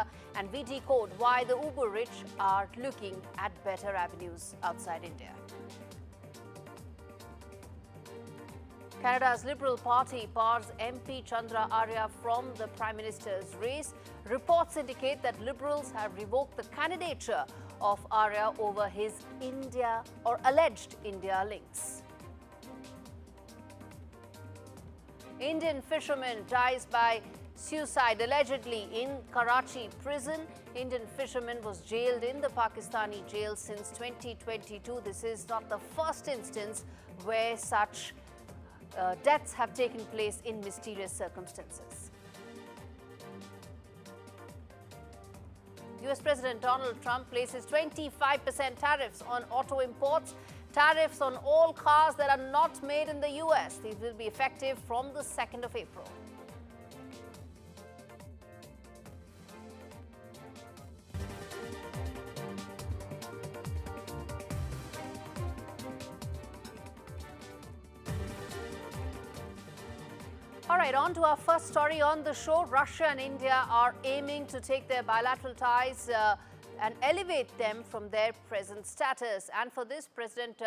India, and we decode why the uber-rich are looking at better avenues outside India. Canada's Liberal Party bars MP Chandra Arya from the Prime Minister's race. Reports indicate that Liberals have revoked the candidature of Arya over his India or alleged India links. Indian fisherman dies by suicide allegedly in Karachi prison. Indian fisherman was jailed in the Pakistani jail since 2022. This is not the first instance where such deaths have taken place in mysterious circumstances. US President Donald Trump places 25% tariffs on auto imports. Tariffs on all cars that are not made in the US. These will be effective from the 2nd of April. All right, on to our first story on the show. Russia and India are aiming to take their bilateral ties and elevate them from their present status. And for this, President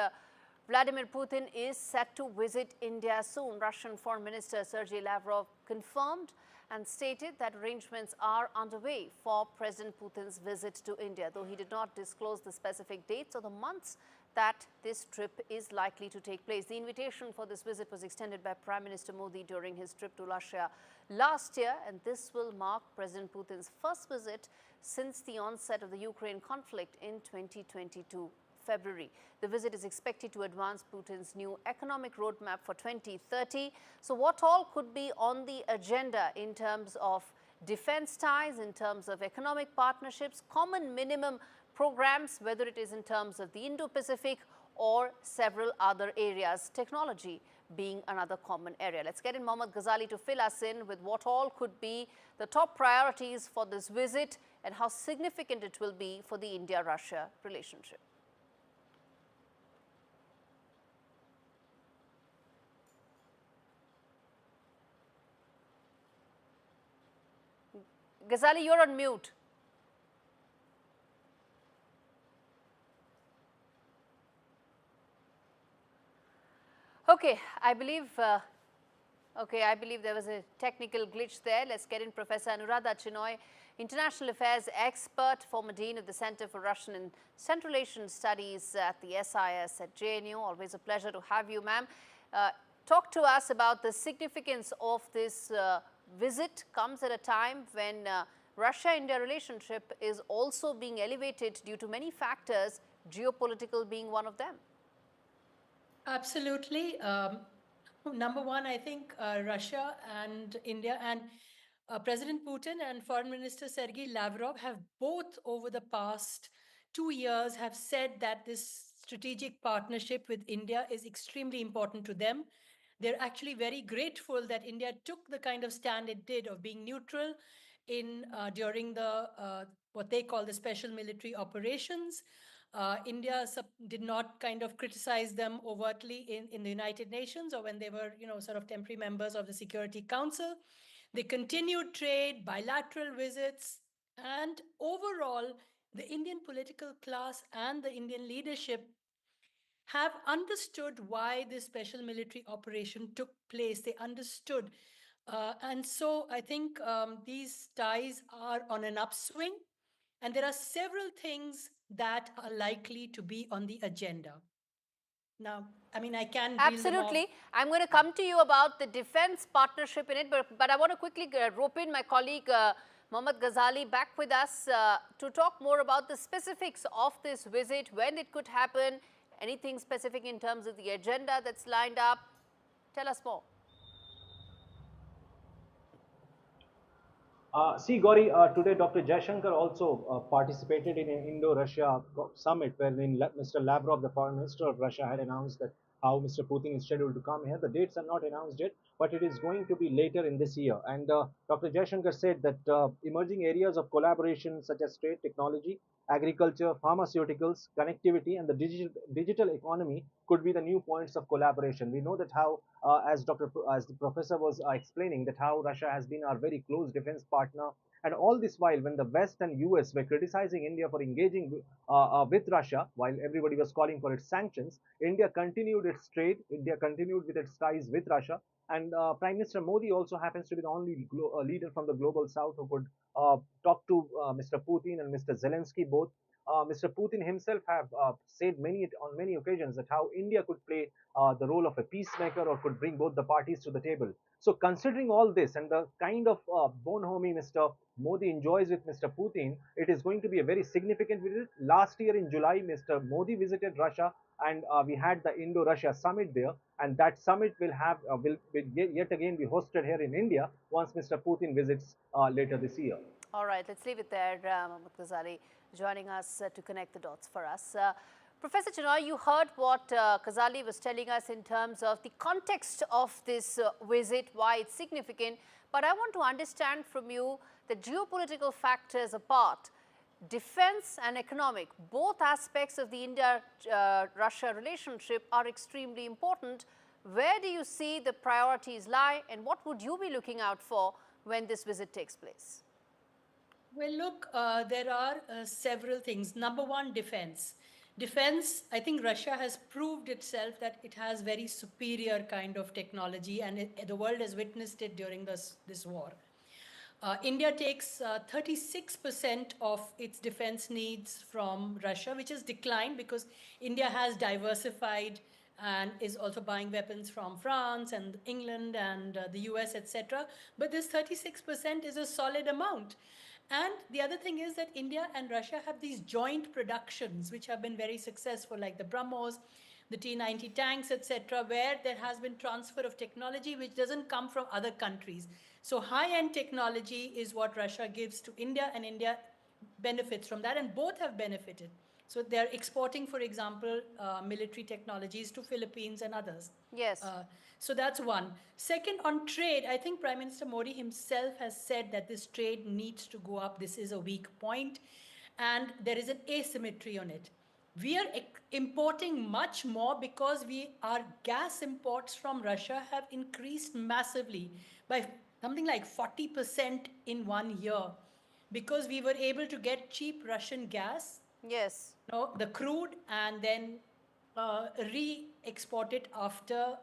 Vladimir Putin is set to visit India soon. Russian Foreign Minister Sergey Lavrov confirmed and stated that arrangements are underway for President Putin's visit to India, though he did not disclose the specific dates or the months that this trip is likely to take place. The invitation for this visit was extended by Prime Minister Modi during his trip to Russia last year, and this will mark President Putin's first visit since the onset of the Ukraine conflict in 2022 February. The visit is expected to advance Putin's new economic roadmap for 2030. So what all could be on the agenda in terms of defense ties, in terms of economic partnerships, common minimum programs, whether it is in terms of the Indo-Pacific or several other areas, technology being another common area. Let's get in Mohammad Ghazali to fill us in with what all could be the top priorities for this visit and how significant it will be for the India-Russia relationship. Ghazali, you're on mute. Okay, I believe there was a technical glitch there. Let's get in Professor Anuradha Chinoy, International Affairs expert, former Dean of the Center for Russian and Central Asian Studies at the SIS at JNU. Always a pleasure to have you, ma'am. Talk to us about the significance of this visit. Comes at a time when Russia-India relationship is also being elevated due to many factors, geopolitical being one of them. Absolutely. Number one, I think Russia and India and President Putin and Foreign Minister Sergey Lavrov have both over the past 2 years have said that this strategic partnership with India is extremely important to them. They're actually very grateful that India took the kind of stand it did of being neutral in during the what they call the special military operations. India did not kind of criticize them overtly in the United Nations or when they were, sort of temporary members of the Security Council. They continued trade, bilateral visits, and overall, the Indian political class and the Indian leadership have understood why this special military operation took place. They understood. And so I think these ties are on an upswing. And there are several things that are likely to be on the agenda. Now, I mean, I can absolutely. I'm going to come to you about the defense partnership in it, but I want to quickly rope in my colleague Mohammad Ghazali back with us to talk more about the specifics of this visit, when it could happen, anything specific in terms of the agenda that's lined up. Tell us more. See, Gaurie, today Dr. Jaishankar also participated in an Indo-Russia summit wherein Mr. Lavrov, the foreign minister of Russia, had announced that how Mr. Putin is scheduled to come here. The dates are not announced yet, but it is going to be later in this year. And Dr. Jaishankar said that emerging areas of collaboration such as trade, technology, agriculture, pharmaceuticals, connectivity, and the digital economy could be the new points of collaboration. We know that how, as the professor was explaining, that how Russia has been our very close defense partner, And all this while, when the West and US were criticizing India for engaging with Russia, while everybody was calling for its sanctions, India continued its trade, India continued with its ties with Russia. And Prime Minister Modi also happens to be the only leader from the global south who could talk to Mr. Putin and Mr. Zelensky both. Mr. Putin himself have said on many occasions that how India could play the role of a peacemaker or could bring both the parties to the table. So considering all this and the kind of bonhomie Mr. Modi enjoys with Mr. Putin, it is going to be a very significant visit. Last year in July, Mr. Modi visited Russia, and we had the Indo-Russia summit there, and that summit will yet again be hosted here in India once Mr. Putin visits later this year. All right, let's leave it there. Mohammad Ghazali joining us to connect the dots for us. Professor Chandra, you heard what Ghazali was telling us in terms of the context of this visit, why it's significant. But I want to understand from you the geopolitical factors apart, defense and economic, both aspects of the India-Russia relationship are extremely important. Where do you see the priorities lie, and what would you be looking out for when this visit takes place? Well, look, there are several things. Number one, defense. Defense, I think Russia has proved itself that it has very superior kind of technology, and the world has witnessed it during this war. India takes 36% of its defense needs from Russia, which has declined because India has diversified and is also buying weapons from France and England and the US, etc. But this 36% is a solid amount. And the other thing is that India and Russia have these joint productions, which have been very successful, like the BrahMos, the T-90 tanks, etc., where there has been transfer of technology which doesn't come from other countries. So high-end technology is what Russia gives to India, and India benefits from that, and both have benefited. So they're exporting, for example, military technologies to Philippines and others. Yes. So that's one. Second, on trade, I think Prime Minister Modi himself has said that this trade needs to go up. This is a weak point, and there is an asymmetry on it. We are importing much more because our gas imports from Russia have increased massively by something like 40% in 1 year, because we were able to get cheap Russian gas. Yes. The crude, and then re-export it after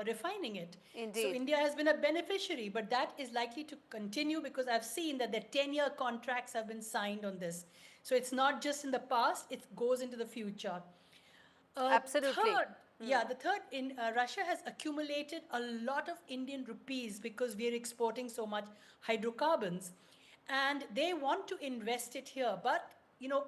refining it. Indeed. So India has been a beneficiary, but that is likely to continue because I've seen that the 10-year contracts have been signed on this. So it's not just in the past, it goes into the future. Absolutely. The third, Russia has accumulated a lot of Indian rupees because we are exporting so much hydrocarbons, and they want to invest it here, but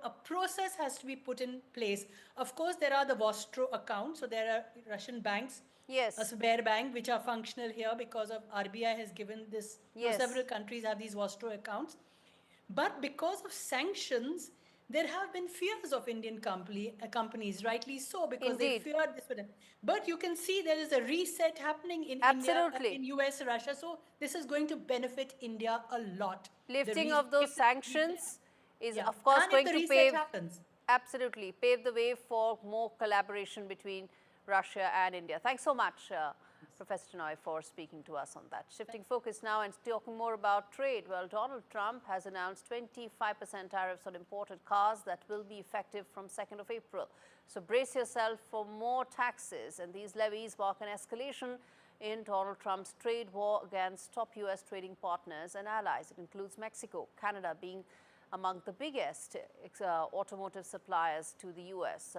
a process has to be put in place. Of course, there are the Vostro accounts, so there are Russian banks, yes, a Sberbank, which are functional here because of RBI has given this. Yes. Several countries have these Vostro accounts, but because of sanctions, there have been fears of Indian companies, rightly so, because Indeed. they feared this. But you can see there is a reset happening in Absolutely. India, in US, Russia. So this is going to benefit India a lot. Lifting of those sanctions is, of course, and going if the to reset happens. Absolutely, pave the way for more collaboration between Russia and India. Thanks so much, Professor Chenoy, for speaking to us on that. Shifting focus now and talking more about trade. Well, Donald Trump has announced 25% tariffs on imported cars that will be effective from 2nd of April. So brace yourself for more taxes, and these levies mark an escalation in Donald Trump's trade war against top U.S. trading partners and allies. It includes Mexico, Canada being among the biggest automotive suppliers to the U.S.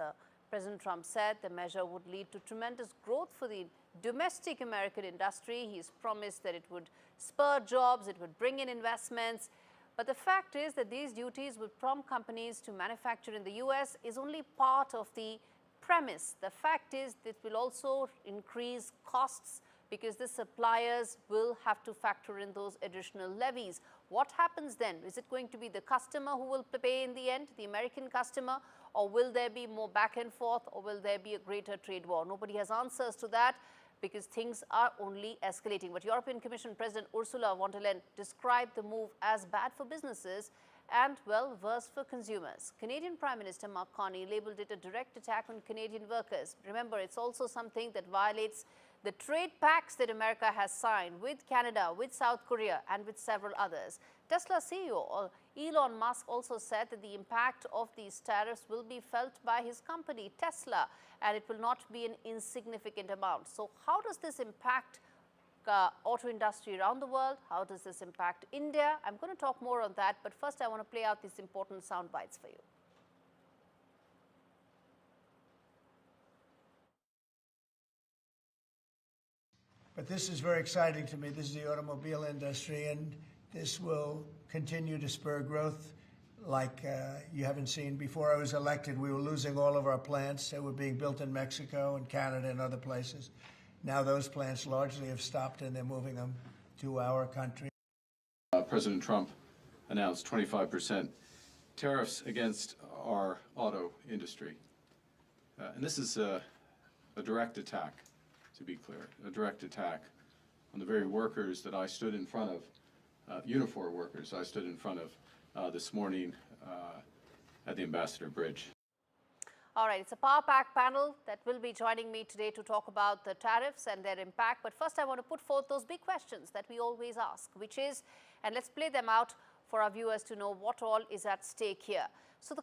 President Trump said the measure would lead to tremendous growth for the domestic American industry. He's promised that it would spur jobs, it would bring in investments. But the fact is that these duties would prompt companies to manufacture in the U.S. is only part of the premise. The fact is that it will also increase costs because the suppliers will have to factor in those additional levies. What happens then? Is it going to be the customer who will pay in the end, the American customer, or will there be more back and forth, or will there be a greater trade war? Nobody has answers to that because things are only escalating. But European Commission President Ursula von der Leyen described the move as bad for businesses and, well, worse for consumers. Canadian Prime Minister Mark Carney labelled it a direct attack on Canadian workers. Remember, it's also something that violates the trade pacts that America has signed with Canada, with South Korea, and with several others. Tesla CEO Elon Musk also said that the impact of these tariffs will be felt by his company, Tesla, and it will not be an insignificant amount. So how does this impact auto industry around the world? How does this impact India? I'm going to talk more on that, but first I want to play out these important sound bites for you. But this is very exciting to me. This is the automobile industry, and this will continue to spur growth like you haven't seen. Before I was elected, we were losing all of our plants. They were being built in Mexico and Canada and other places. Now those plants largely have stopped, and they're moving them to our country. President Trump announced 25% tariffs against our auto industry. And this is a direct attack, to be clear, a direct attack on the very workers that I stood in front of, uniform workers I stood in front of this morning at the Ambassador Bridge. All right, it's a power-packed panel that will be joining me today to talk about the tariffs and their impact. But first, I want to put forth those big questions that we always ask, which is, and let's play them out for our viewers to know what all is at stake here. So the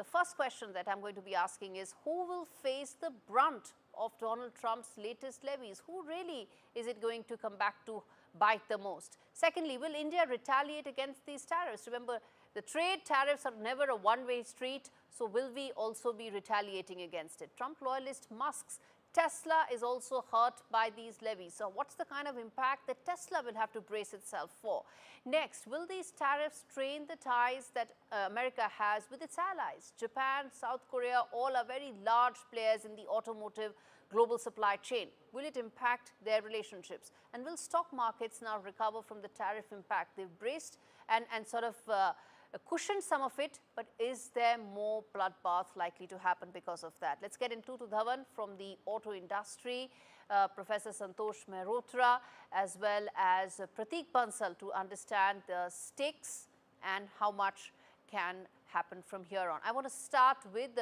first question that I'm going to be asking is, who will face the brunt of Donald Trump's latest levies? Who really is it going to come back to bite the most? Secondly, will India retaliate against these tariffs? Remember, the trade tariffs are never a one-way street, so will we also be retaliating against it? Trump loyalist Musk's Tesla is also hurt by these levies. So what's the kind of impact that Tesla will have to brace itself for? Next, will these tariffs strain the ties that America has with its allies? Japan, South Korea, all are very large players in the automotive global supply chain. Will it impact their relationships? And will stock markets now recover from the tariff impact? They've braced and sort of cushioned some of it, but is there more bloodbath likely to happen because of that? Let's get into to Dhawan from the auto industry, Professor Santosh Mehrotra, as well as Prateek Bansal to understand the stakes and how much can happen from here on. I want to start with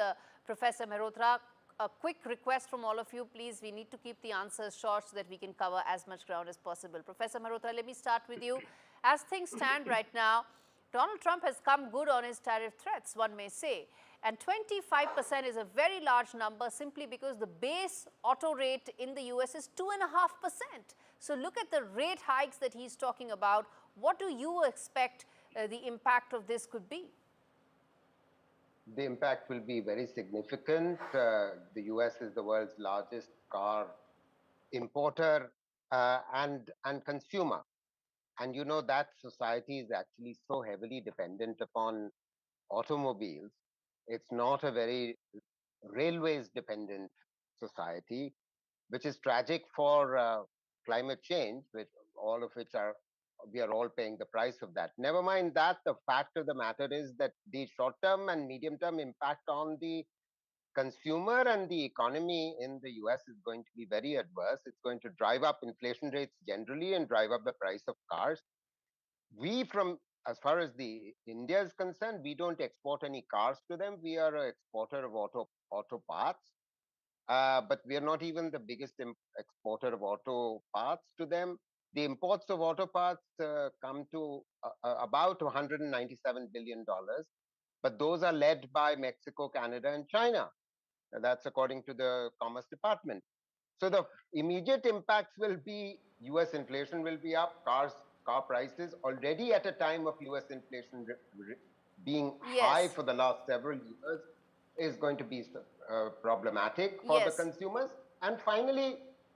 Professor Mehrotra. A quick request from all of you, please. We need to keep the answers short so that we can cover as much ground as possible. Professor Mehrotra, let me start with you. As things stand right now, Donald Trump has come good on his tariff threats, one may say. And 25% is a very large number simply because the base auto rate in the US is 2.5%. So look at the rate hikes that he's talking about. What do you expect the impact of this could be? The impact will be very significant. The US is the world's largest car importer and consumer. And you know that society is actually so heavily dependent upon automobiles. It's not a very railways dependent society, which is tragic for climate change, which we are all paying the price of that. Never mind that, the fact of the matter is that the short-term and medium-term impact on the consumer and the economy in the US is going to be very adverse. It's going to drive up inflation rates generally and drive up the price of cars. As far as the India is concerned, we don't export any cars to them. We are an exporter of auto parts. But we are not even the biggest exporter of auto parts to them. The imports of auto parts come to about $197 billion, but those are led by Mexico, Canada, and China. That's according to the Commerce Department. So the immediate impacts will be US inflation will be up, car prices already at a time of US inflation being high for the last several years is going to be problematic for the consumers. And finally,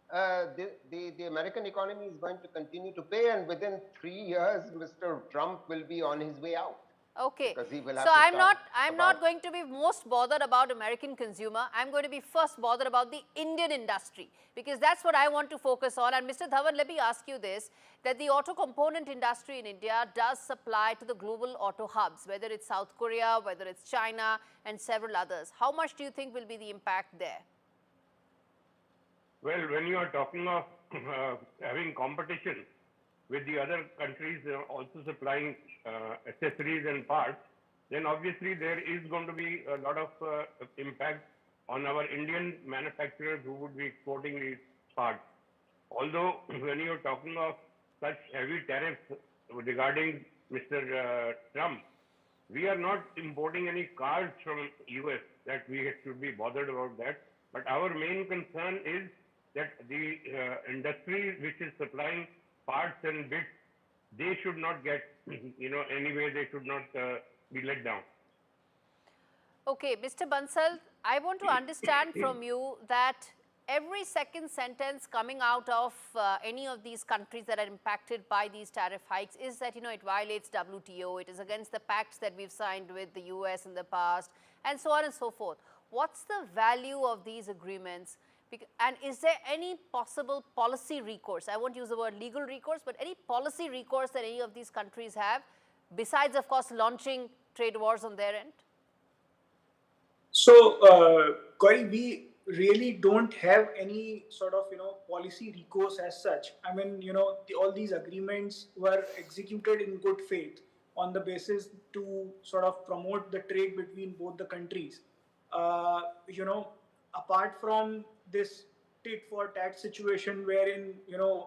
the American economy is going to continue to pay, and within 3 years, Mr. Trump will be on his way out. Okay, so I'm not going to be most bothered about American consumer. I'm going to be first bothered about the Indian industry, because that's what I want to focus on. And Mr. Dhawan, let me ask you this, that the auto component industry in India does supply to the global auto hubs, whether it's South Korea, whether it's China, and several others. How much do you think will be the impact there? Well, when you are talking of having competition with the other countries also supplying accessories and parts, then obviously there is going to be a lot of impact on our Indian manufacturers who would be exporting these parts. Although when you are talking of such heavy tariffs regarding Mr. Trump, we are not importing any cars from US that we should be bothered about that. But our main concern is that the industry which is supplying parts and bits, they should not get, anyway, they should not be let down. Okay, Mr. Bansal, I want to understand from you that every second sentence coming out of any of these countries that are impacted by these tariff hikes is that, it violates WTO, it is against the pacts that we've signed with the US in the past, and so on and so forth. What's the value of these agreements? And is there any possible policy recourse? I won't use the word legal recourse, but any policy recourse that any of these countries have, besides, of course, launching trade wars on their end? So, Gaurie, we really don't have any sort of, policy recourse as such. I mean, all these agreements were executed in good faith on the basis to sort of promote the trade between both the countries. Apart from this tit-for-tat situation wherein,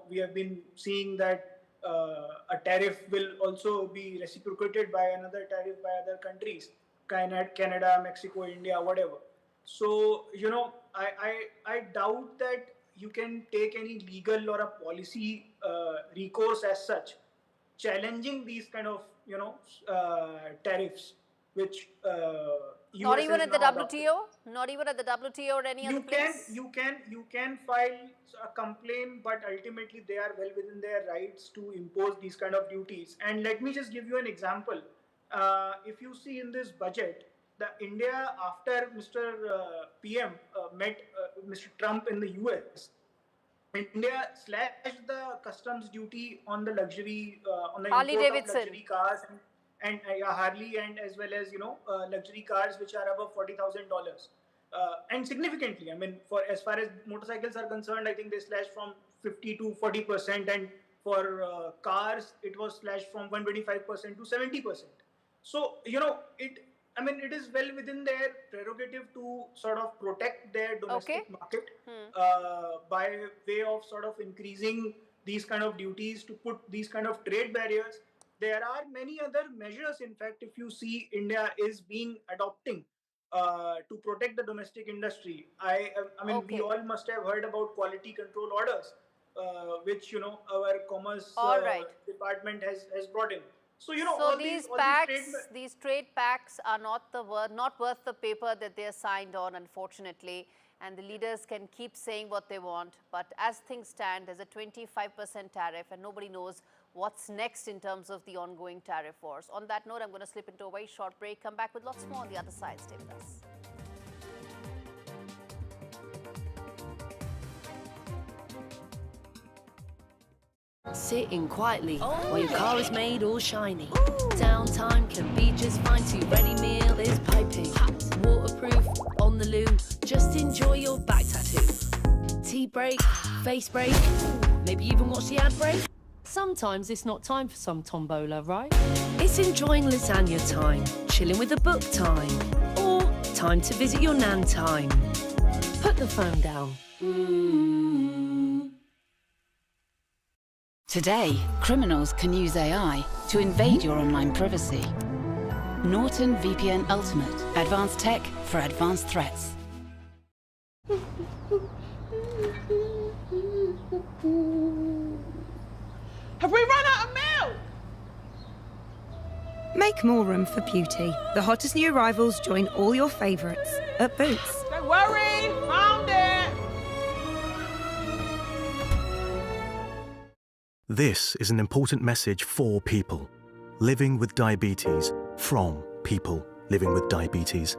we have been seeing that a tariff will also be reciprocated by another tariff by other countries, Canada, Mexico, India, whatever. So, I doubt that you can take any legal or a policy recourse as such, challenging these kind of, tariffs, which not even at the WTO? Not even at the WTO or any other place? You can file a complaint, but ultimately they are well within their rights to impose these kind of duties. And let me just give you an example. If you see in this budget, the India, after Mr. PM met Mr. Trump in the US, India slashed the customs duty on the luxury, on the Harley import Davidson. of luxury cars and Harley, and as well as luxury cars which are above $40,000, and significantly. I mean, for as far as motorcycles are concerned, I think they slashed from 50 to 40%, and for cars it was slashed from 125% to 70%. So it is well within their prerogative to sort of protect their domestic market by way of sort of increasing these kind of duties, to put these kind of trade barriers. There are many other measures, in fact, if you see, India is adopting to protect the domestic industry. We all must have heard about quality control orders, which our commerce department has brought in. So so these trade pacts are not worth the paper that they are signed on, unfortunately. And the leaders can keep saying what they want, but as things stand, there's a 25% tariff, and nobody knows what's next in terms of the ongoing tariff wars. On that note, I'm going to slip into a very short break, come back with lots more on the other side. Stay with us. Sit in quietly while your car is made all shiny. Downtime can be just fine too. Ready meal is piping hot. Waterproof on the loo. Just enjoy your back tattoo. Tea break, face break, maybe even watch the ad break. Sometimes it's not time for some tombola, right? It's enjoying lasagna time, chilling with a book time, or time to visit your nan time. Put the phone down. Today, criminals can use AI to invade your online privacy. Norton VPN Ultimate. Advanced tech for advanced threats. Have we run out of milk? Make more room for beauty. The hottest new arrivals join all your favourites at Boots. Don't worry, found it. This is an important message for people living with diabetes, from people living with diabetes.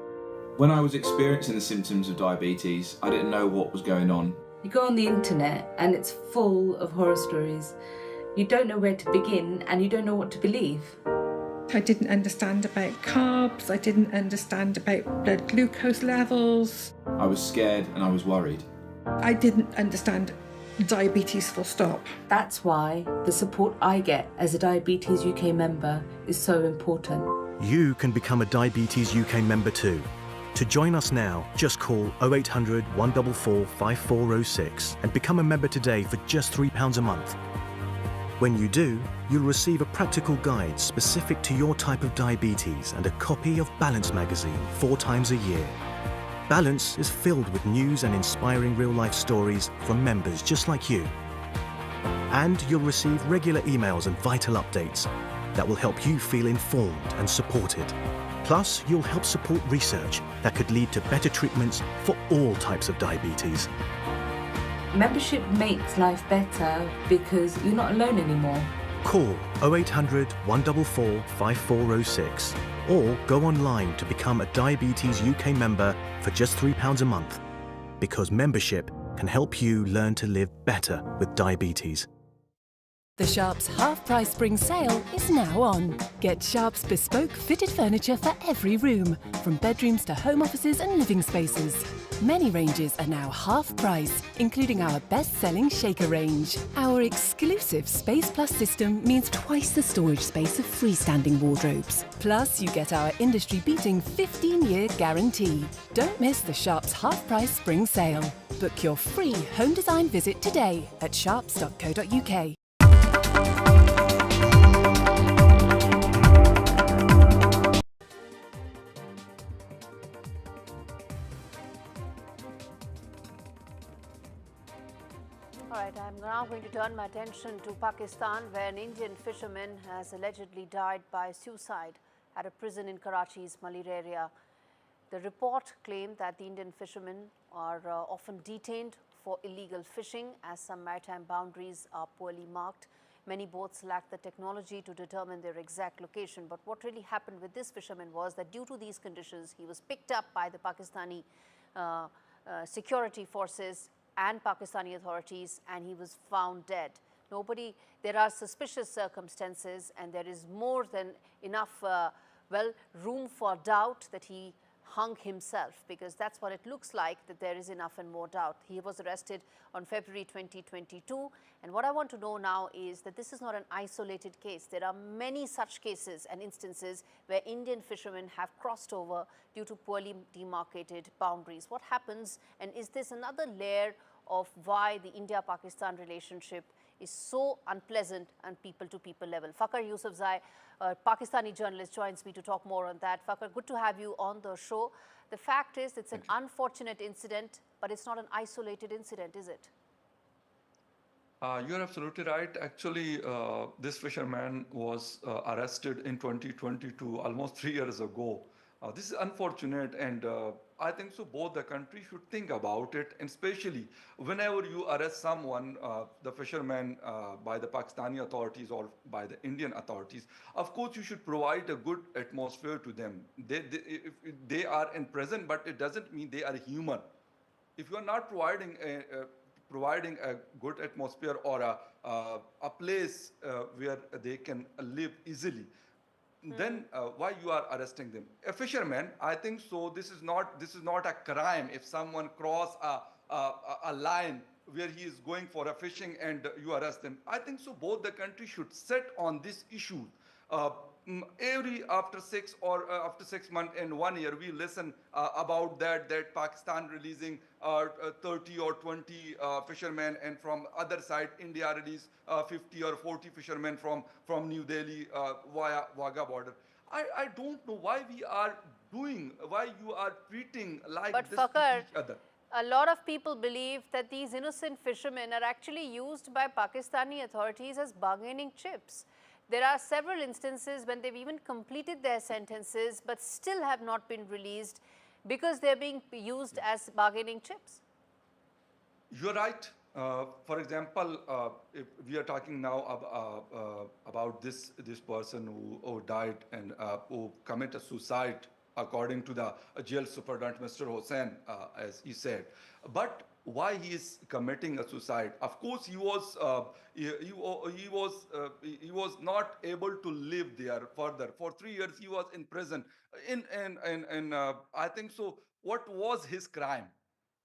When I was experiencing the symptoms of diabetes, I didn't know what was going on. You go on the internet and it's full of horror stories. You don't know where to begin and you don't know what to believe. I didn't understand about carbs, I didn't understand about blood glucose levels. I was scared and I was worried. I didn't understand diabetes full stop. That's why the support I get as a Diabetes UK member is so important. You can become a Diabetes UK member too. To join us now, just call 0800 144 5406 and become a member today for just £3 a month. When you do, you'll receive a practical guide specific to your type of diabetes and a copy of Balance magazine 4 times a year. Balance is filled with news and inspiring real-life stories from members just like you. And you'll receive regular emails and vital updates that will help you feel informed and supported. Plus, you'll help support research that could lead to better treatments for all types of diabetes. Membership makes life better because you're not alone anymore. Call 0800 144 5406 or go online to become a Diabetes UK member for just £3 a month, because membership can help you learn to live better with diabetes. The Sharps half-price spring sale is now on. Get Sharps bespoke fitted furniture for every room, from bedrooms to home offices and living spaces. Many ranges are now half price, including our best-selling Shaker range. Our exclusive Space Plus system means twice the storage space of freestanding wardrobes. Plus, you get our industry-beating 15-year guarantee. Don't miss the Sharps half-price spring sale. Book your free home design visit today at sharps.co.uk. All right, I'm now going to turn my attention to Pakistan, where an Indian fisherman has allegedly died by suicide at a prison in Karachi's Malir area. The report claimed that the Indian fishermen are often detained for illegal fishing, as some maritime boundaries are poorly marked. Many boats lack the technology to determine their exact location. But what really happened with this fisherman was that due to these conditions, he was picked up by the Pakistani security forces and Pakistani authorities, and he was found dead. There are suspicious circumstances, and there is more than enough, room for doubt that he hung himself, because that's what it looks like, that there is enough and more doubt. He was arrested on February 2022, and what I want to know now is that this is not an isolated case. There are many such cases and instances where Indian fishermen have crossed over due to poorly demarcated boundaries. What happens, and is this another layer of why the India-Pakistan relationship is so unpleasant and people-to-people level? Fakhar Yousafzai, a Pakistani journalist, joins me to talk more on that. Fakhar, good to have you on the show. The fact is, it's an unfortunate incident, but it's not an isolated incident, is it? You're absolutely right. Actually, this fisherman was arrested in 2022, almost 3 years ago. This is unfortunate, and I think so both the countries should think about it, and especially whenever you arrest someone, the fisherman, by the Pakistani authorities or by the Indian authorities, of course you should provide a good atmosphere to them. If they are in prison, but it doesn't mean they are human. If you are not providing a good atmosphere or a place where they can live easily, then why you are arresting them? A fisherman, I think so. This is not a crime if someone cross a line where he is going for a fishing and you arrest them. I think so. Both the countries should set on this issue. After 6 months and 1 year, we listen about that Pakistan releasing 30 or 20 fishermen, and from other side India release 50 or 40 fishermen from New Delhi via Wagah border. I don't know why you are treating like this to each other. A lot of people believe that these innocent fishermen are actually used by Pakistani authorities as bargaining chips. There are several instances when they've even completed their sentences but still have not been released because they're being used as bargaining chips. You're right. For example, if we are talking now about this person who died and who committed suicide, according to the jail superintendent, Mr. Hossain, as he said. But why he is committing a suicide? Of course, he was not able to live there further. For 3 years, he was in prison. I think so. What was his crime?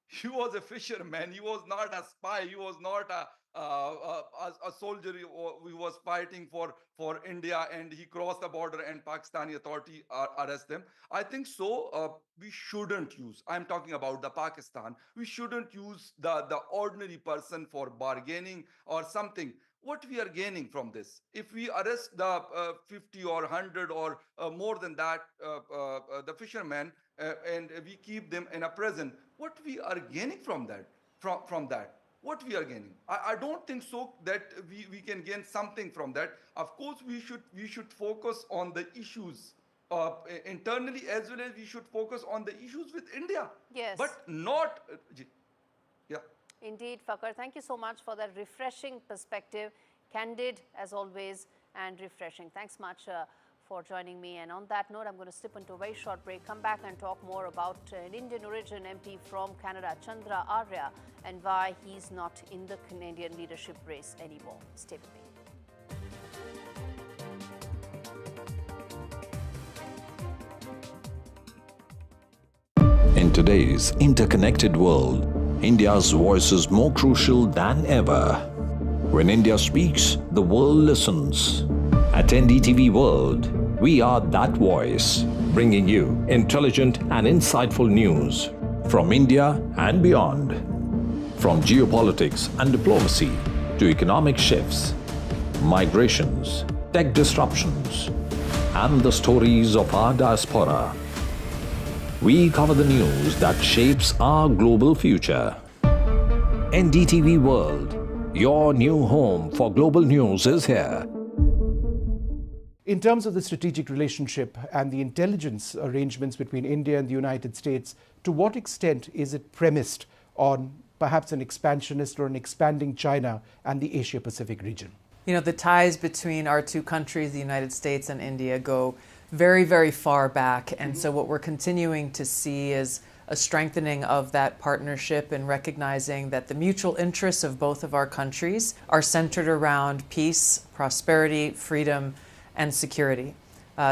He was a fisherman. He was not a spy. He was not a soldier. He was fighting for India, and he crossed the border, and Pakistani authority arrest them. I think so. We shouldn't use. I'm talking about the Pakistan. We shouldn't use the ordinary person for bargaining or something. what we are gaining from this. If we arrest the 50 or 100 or more than that, the fishermen, and we keep them in a prison, what we are gaining from that? From that? What we are gaining? I don't think so that we can gain something from that. Of course, we should focus on the issues internally, as well as we should focus on the issues with India. Yes. But not, yeah. Indeed, Fakhar, thank you so much for that refreshing perspective, candid as always and refreshing. Thanks much for joining me. And on that note, I'm going to slip into a very short break, come back and talk more about an Indian-origin MP from Canada, Chandra Arya, and why he's not in the Canadian leadership race anymore. Stay with me. In today's interconnected world, India's voice is more crucial than ever. When India speaks, the world listens. At NDTV World, we are that voice, bringing you intelligent and insightful news from India and beyond. From geopolitics and diplomacy to economic shifts, migrations, tech disruptions, and the stories of our diaspora. We cover the news that shapes our global future. NDTV World, your new home for global news, is here. In terms of the strategic relationship and the intelligence arrangements between India and the United States, to what extent is it premised on perhaps an expansionist or an expanding China and the Asia-Pacific region? You know, the ties between our two countries, the United States and India, go very, very far back. And so what we're continuing to see is a strengthening of that partnership and recognizing that the mutual interests of both of our countries are centered around peace, prosperity, freedom, and security.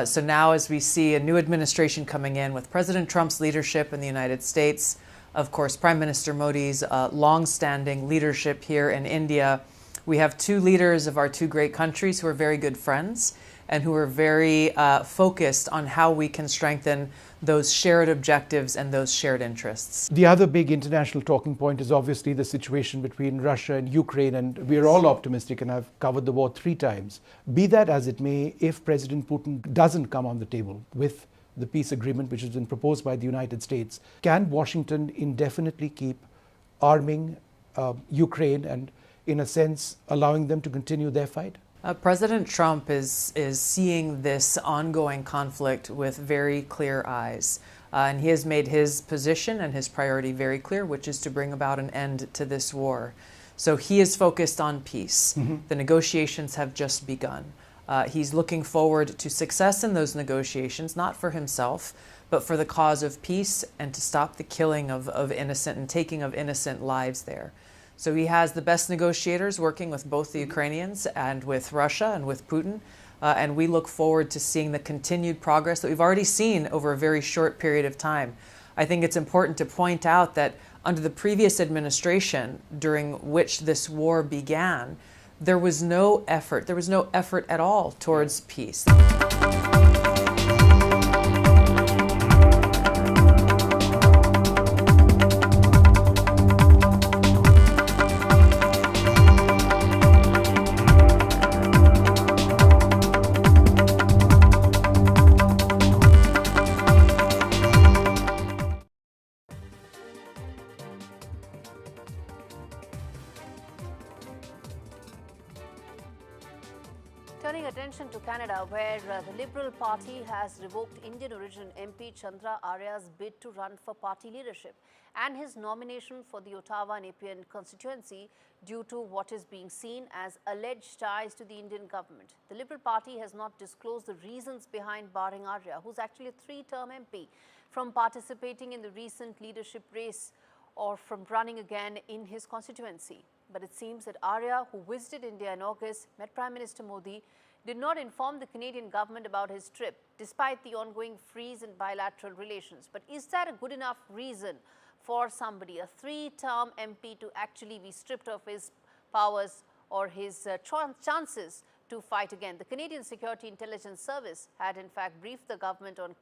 So now as we see a new administration coming in with President Trump's leadership in the United States, of course, Prime Minister Modi's long-standing leadership here in India, we have two leaders of our two great countries who are very good friends and who are very focused on how we can strengthen those shared objectives and those shared interests. The other big international talking point is obviously the situation between Russia and Ukraine, and we're all optimistic, and I've covered the war 3 times. Be that as it may, if President Putin doesn't come on the table with the peace agreement which has been proposed by the United States, can Washington indefinitely keep arming Ukraine and, in a sense, allowing them to continue their fight? President Trump is seeing this ongoing conflict with very clear eyes. And he has made his position and his priority very clear, which is to bring about an end to this war. So he is focused on peace. The negotiations have just begun. He's looking forward to success in those negotiations, not for himself, but for the cause of peace and to stop the killing of innocent and taking of innocent lives there. So he has the best negotiators working with both the Ukrainians and with Russia and with Putin. And we look forward to seeing the continued progress that we've already seen over a very short period of time. I think it's important to point out that under the previous administration, during which this war began, there was no effort at all towards peace. Turning attention to Canada, where the Liberal Party has revoked Indian-origin MP Chandra Arya's bid to run for party leadership and his nomination for the Ottawa Nepean constituency due to what is being seen as alleged ties to the Indian government. The Liberal Party has not disclosed the reasons behind barring Arya, who's actually a 3-term MP, from participating in the recent leadership race or from running again in his constituency. But it seems that Arya, who visited India in August, met Prime Minister Modi, did not inform the Canadian government about his trip, despite the ongoing freeze in bilateral relations. But is that a good enough reason for somebody, a 3-term MP, to actually be stripped of his powers or his chances to fight again? The Canadian Security Intelligence Service had in fact briefed the government on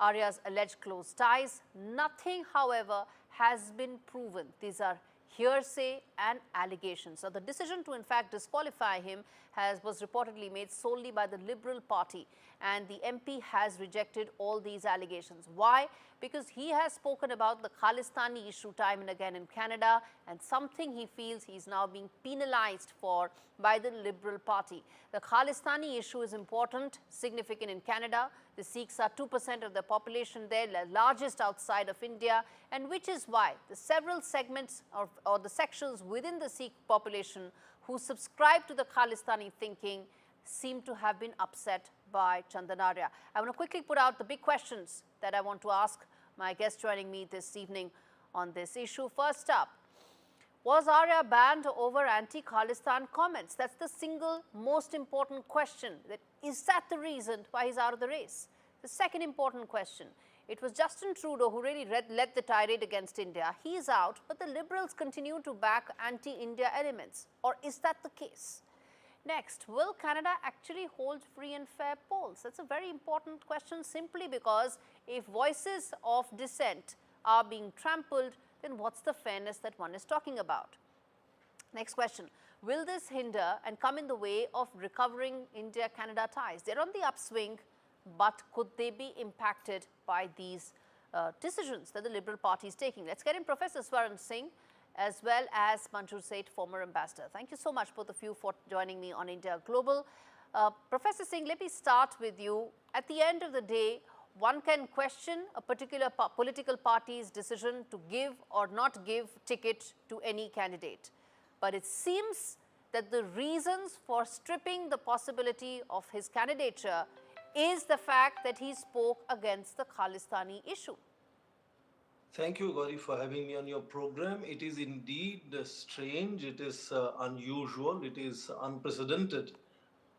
Arya's alleged close ties. Nothing, however, has been proven. These are hearsay and allegations. So the decision to in fact disqualify him was reportedly made solely by the Liberal Party, and the MP has rejected all these allegations. Why? Because he has spoken about the Khalistani issue time and again in Canada, and something he feels he's now being penalized for by the Liberal Party. The Khalistani issue is important, significant in Canada. The Sikhs are 2% of the population there, the largest outside of India, and which is why the several segments or the sections within the Sikh population who subscribe to the Khalistani thinking seem to have been upset by Chandra Arya. I want to quickly put out the big questions that I want to ask my guest joining me this evening on this issue. First up, was Arya banned over anti-Khalistan comments? That's the single most important question. Is that the reason why he's out of the race? The second important question, it was Justin Trudeau who really led the tirade against India. He's out, but the Liberals continue to back anti-India elements. Or is that the case? Next, will Canada actually hold free and fair polls? That's a very important question, simply because if voices of dissent are being trampled, then what's the fairness that one is talking about? Next question, will this hinder and come in the way of recovering India-Canada ties? They're on the upswing, but could they be impacted by these decisions that the Liberal Party is taking? Let's get in Professor Swaran Singh as well as Manjur Seth, former ambassador. Thank you so much, both of you, for joining me on India Global. Professor Singh, let me start with you. At the end of the day, one can question a particular political party's decision to give or not give ticket to any candidate. But it seems that the reasons for stripping the possibility of his candidature is the fact that he spoke against the Khalistani issue. Thank you, Gaurie, for having me on your program. It is indeed strange, it is unusual, it is unprecedented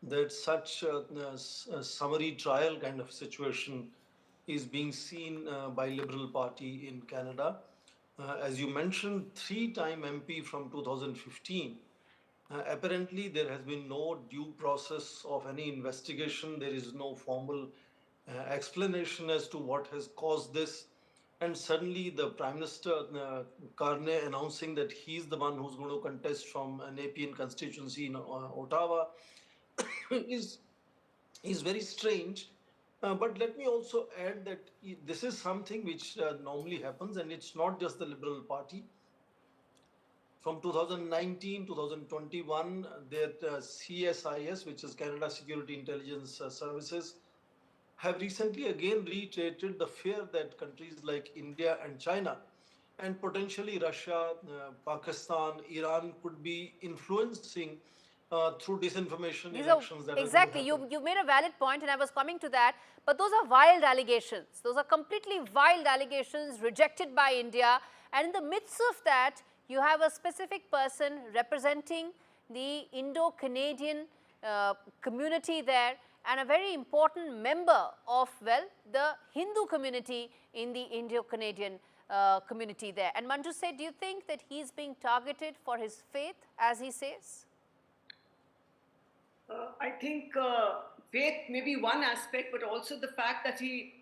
that such a summary trial kind of situation is being seen by Liberal Party in Canada. As you mentioned, three-time MP from 2015. Apparently, there has been no due process of any investigation. There is no formal explanation as to what has caused this. And suddenly the Prime Minister, Carney, announcing that he's the one who's going to contest from a Nepean constituency in Ottawa is very strange. But let me also add that this is something which normally happens, and it's not just the Liberal Party. From 2019, 2021, that CSIS, which is Canada Security Intelligence Services, have recently again reiterated the fear that countries like India and China and potentially Russia, Pakistan, Iran could be influencing through disinformation elections. Exactly, you made a valid point, and I was coming to that, but those are wild allegations. Those are completely wild allegations rejected by India, and in the midst of that, you have a specific person representing the Indo-Canadian community there, and a very important member of, well, the Hindu community in the Indo-Canadian community there. And Manju said, do you think that he's being targeted for his faith, as he says? I think faith may be one aspect, but also the fact that he,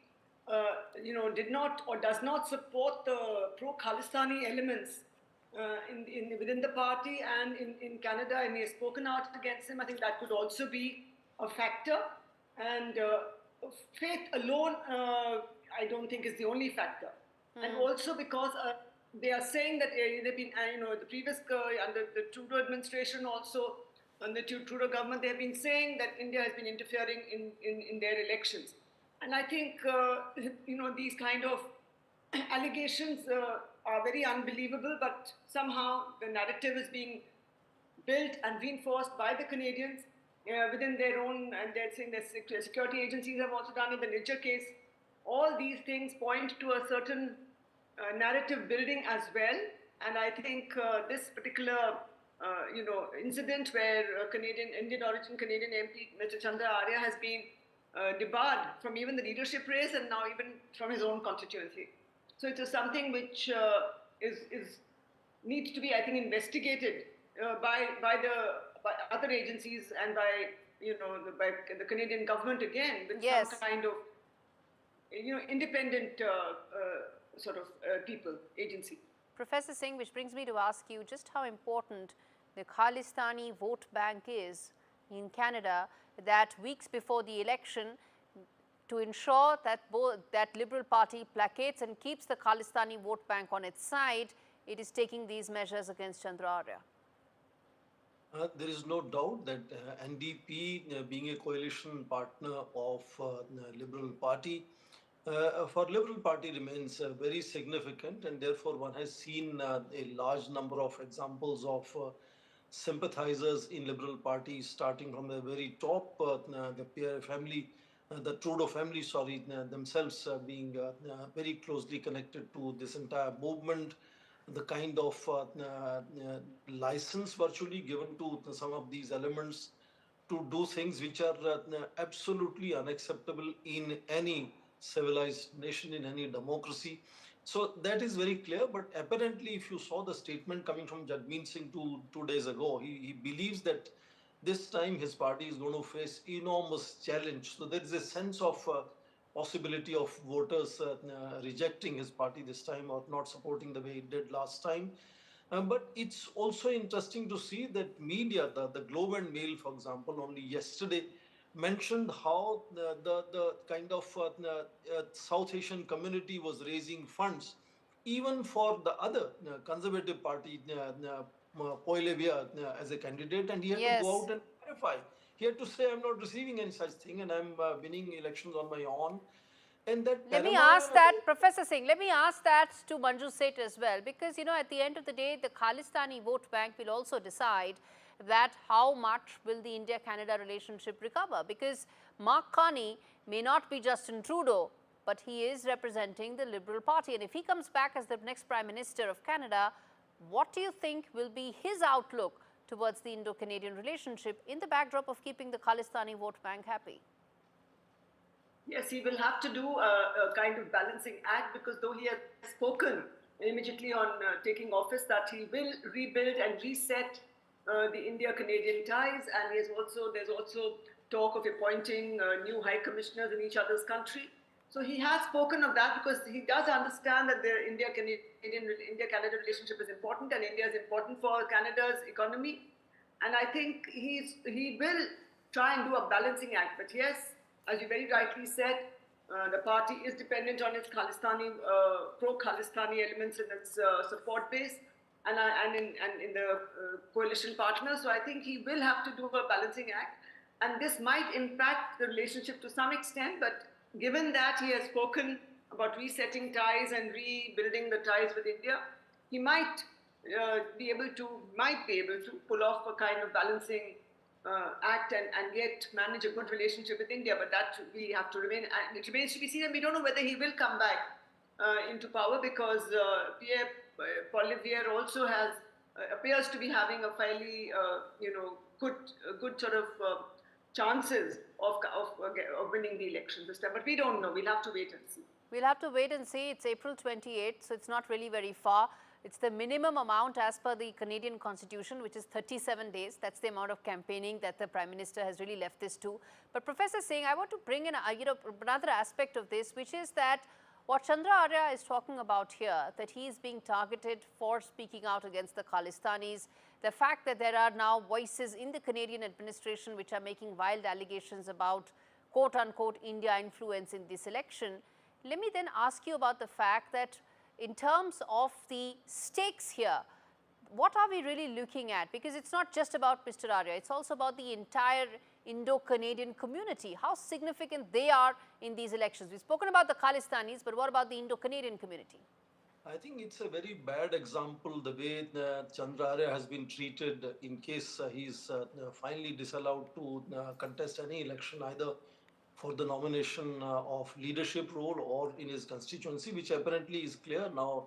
did not or does not support the pro-Khalistani elements within the party and in Canada, and he has spoken out against him. I think that could also be a factor, and faith alone I don't think is the only factor. And also because they are saying that they've been, the previous under the Trudeau administration, also under the Trudeau government, they have been saying that India has been interfering in their elections. And I think these kind of allegations are very unbelievable, but somehow the narrative is being built and reinforced by the Canadians within their own, and they're saying that security agencies have also done in the Niger case. All these things point to a certain narrative building as well, and I think this particular incident where Indian-origin Canadian MP Mr. Chandra Arya has been debarred from even the leadership race and now even from his own constituency. So it is something which needs to be, I think, investigated by other agencies and by the Canadian government again, with some kind of independent agency. Professor Singh, which brings me to ask you just how important the Khalistani vote bank is in Canada, that weeks before the election, to ensure that that Liberal Party placates and keeps the Khalistani vote bank on its side, it is taking these measures against Chandra Arya. There is no doubt that NDP, being a coalition partner of Liberal Party, for Liberal Party remains very significant, and therefore one has seen a large number of examples of sympathizers in Liberal Party, starting from the very top, the Pierre family, the Trudeau family, themselves being very closely connected to this entire movement. The kind of license virtually given to some of these elements to do things which are absolutely unacceptable in any civilized nation, in any democracy. So that is very clear. But apparently, if you saw the statement coming from Jagmeet Singh two days ago, he believes that this time his party is going to face enormous challenge. So there is a sense of possibility of voters rejecting his party this time or not supporting the way it did last time. But it's also interesting to see that media, the Globe and Mail, for example, only yesterday mentioned how the kind of South Asian community was raising funds, even for the other Conservative Party, Poilevia, as a candidate, and he had to go out and clarify. He had to say, I'm not receiving any such thing and I'm winning elections on my own. And that let me ask that, Professor Singh, let me ask that to Manju Seth as well, because, you know, at the end of the day, the Khalistani vote bank will also decide that how much will the India-Canada relationship recover, because Mark Carney may not be Justin Trudeau, but he is representing the Liberal Party. And if he comes back as the next Prime Minister of Canada, what do you think will be his outlook towards the Indo-Canadian relationship in the backdrop of keeping the Khalistani vote bank happy? Yes, he will have to do a kind of balancing act, because though he has spoken immediately on taking office that he will rebuild and reset the India-Canadian ties, and there's also talk of appointing new high commissioners in each other's country. So he has spoken of that because he does understand that the India-Canada relationship is important, and India is important for Canada's economy. And I think he will try and do a balancing act. But yes, as you very rightly said, the party is dependent on its Khalistani, pro-Khalistani elements in its support base and in the coalition partners. So I think he will have to do a balancing act. And this might impact the relationship to some extent, but given that he has spoken about resetting ties and rebuilding the ties with India, he might be able to pull off a kind of balancing act and manage a good relationship with India. But that we have to remain, and it remains to be seen, and we don't know whether he will come back into power, because Pierre Poilievre also appears to be having a fairly good sort of chances of winning the election this time. But we don't know. We'll have to wait and see. We'll have to wait and see. It's April 28th, so it's not really very far. It's the minimum amount as per the Canadian Constitution, which is 37 days. That's the amount of campaigning that the Prime Minister has really left this to. But Professor Singh, I want to bring in another aspect of this, which is that what Chandra Arya is talking about here, that he is being targeted for speaking out against the Khalistanis, the fact that there are now voices in the Canadian administration which are making wild allegations about quote-unquote India influence in this election. Let me then ask you about the fact that in terms of the stakes here, what are we really looking at? Because it's not just about Mr. Arya, it's also about the entire Indo-Canadian community, how significant they are in these elections. We've spoken about the Khalistanis, but what about the Indo-Canadian community? I think it's a very bad example, the way Chandra Arya has been treated in case he's finally disallowed to contest any election, either for the nomination of leadership role or in his constituency, which apparently is clear now.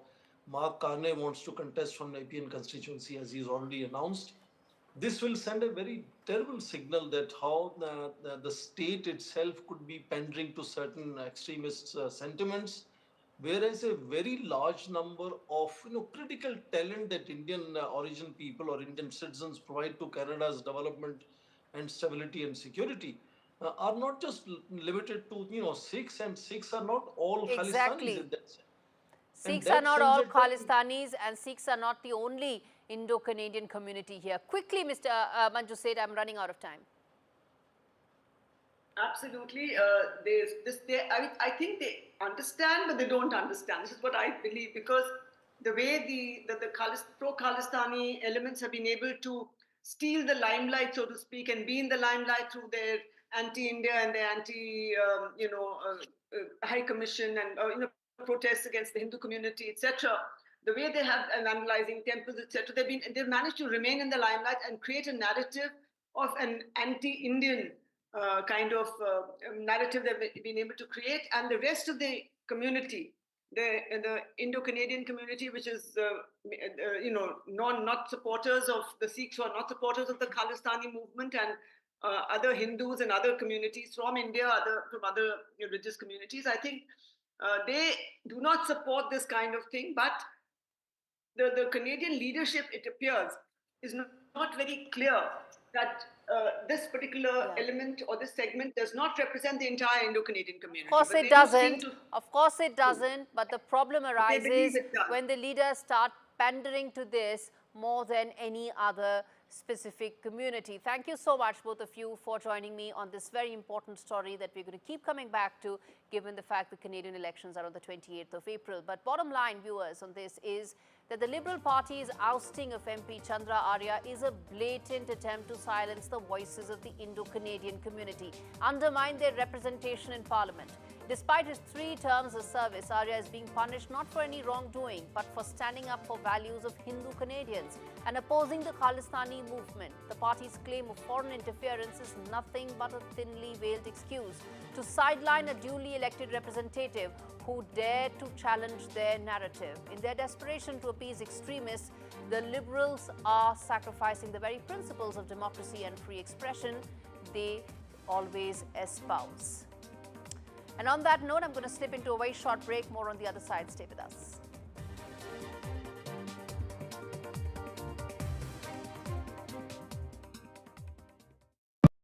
Mark Carney wants to contest from Nepean constituency, as he's already announced. This will send a very terrible signal that how the state itself could be pandering to certain extremist sentiments, whereas a very large number of critical talent that Indian origin people or Indian citizens provide to Canada's development and stability and security are not just limited to Sikhs, and Sikhs are not all Khalistanis in that sense. Sikhs that are not all sends a very- Khalistanis, and Sikhs are not the only Indo-Canadian community here. Quickly, Mr. Manju Seth, I'm running out of time. Absolutely. I think they understand, but they don't understand. This is what I believe, because the way the pro-Khalistani elements have been able to steal the limelight, so to speak, and be in the limelight through their anti-India and their High Commission and protests against the Hindu community, etc. The way they have analyzing temples, etc. They've managed to remain in the limelight and create a narrative of an anti-Indian kind of narrative they've been able to create, and the rest of the community, the Indo-Canadian community, which is not supporters of the Sikhs, who are not supporters of the Khalistani movement, and other Hindus and other communities from India, from other religious communities. I think they do not support this kind of thing, but the Canadian leadership, it appears, is not very clear that this particular element or this segment does not represent the entire Indo-Canadian community. Of course it doesn't. Of course it doesn't. But the problem arises when the leaders start pandering to this more than any other specific community. Thank you so much, both of you, for joining me on this very important story that we're going to keep coming back to, given the fact the Canadian elections are on the 28th of April. But bottom line, viewers, on this is that the Liberal Party's ousting of MP Chandra Arya is a blatant attempt to silence the voices of the Indo-Canadian community, undermine their representation in Parliament. Despite his 3 terms of service, Arya is being punished not for any wrongdoing, but for standing up for values of Hindu Canadians and opposing the Khalistani movement. The party's claim of foreign interference is nothing but a thinly veiled excuse to sideline a duly elected representative who dared to challenge their narrative. In their desperation to appease extremists, the Liberals are sacrificing the very principles of democracy and free expression they always espouse. And on that note, I'm going to slip into a very short break. More on the other side. Stay with us.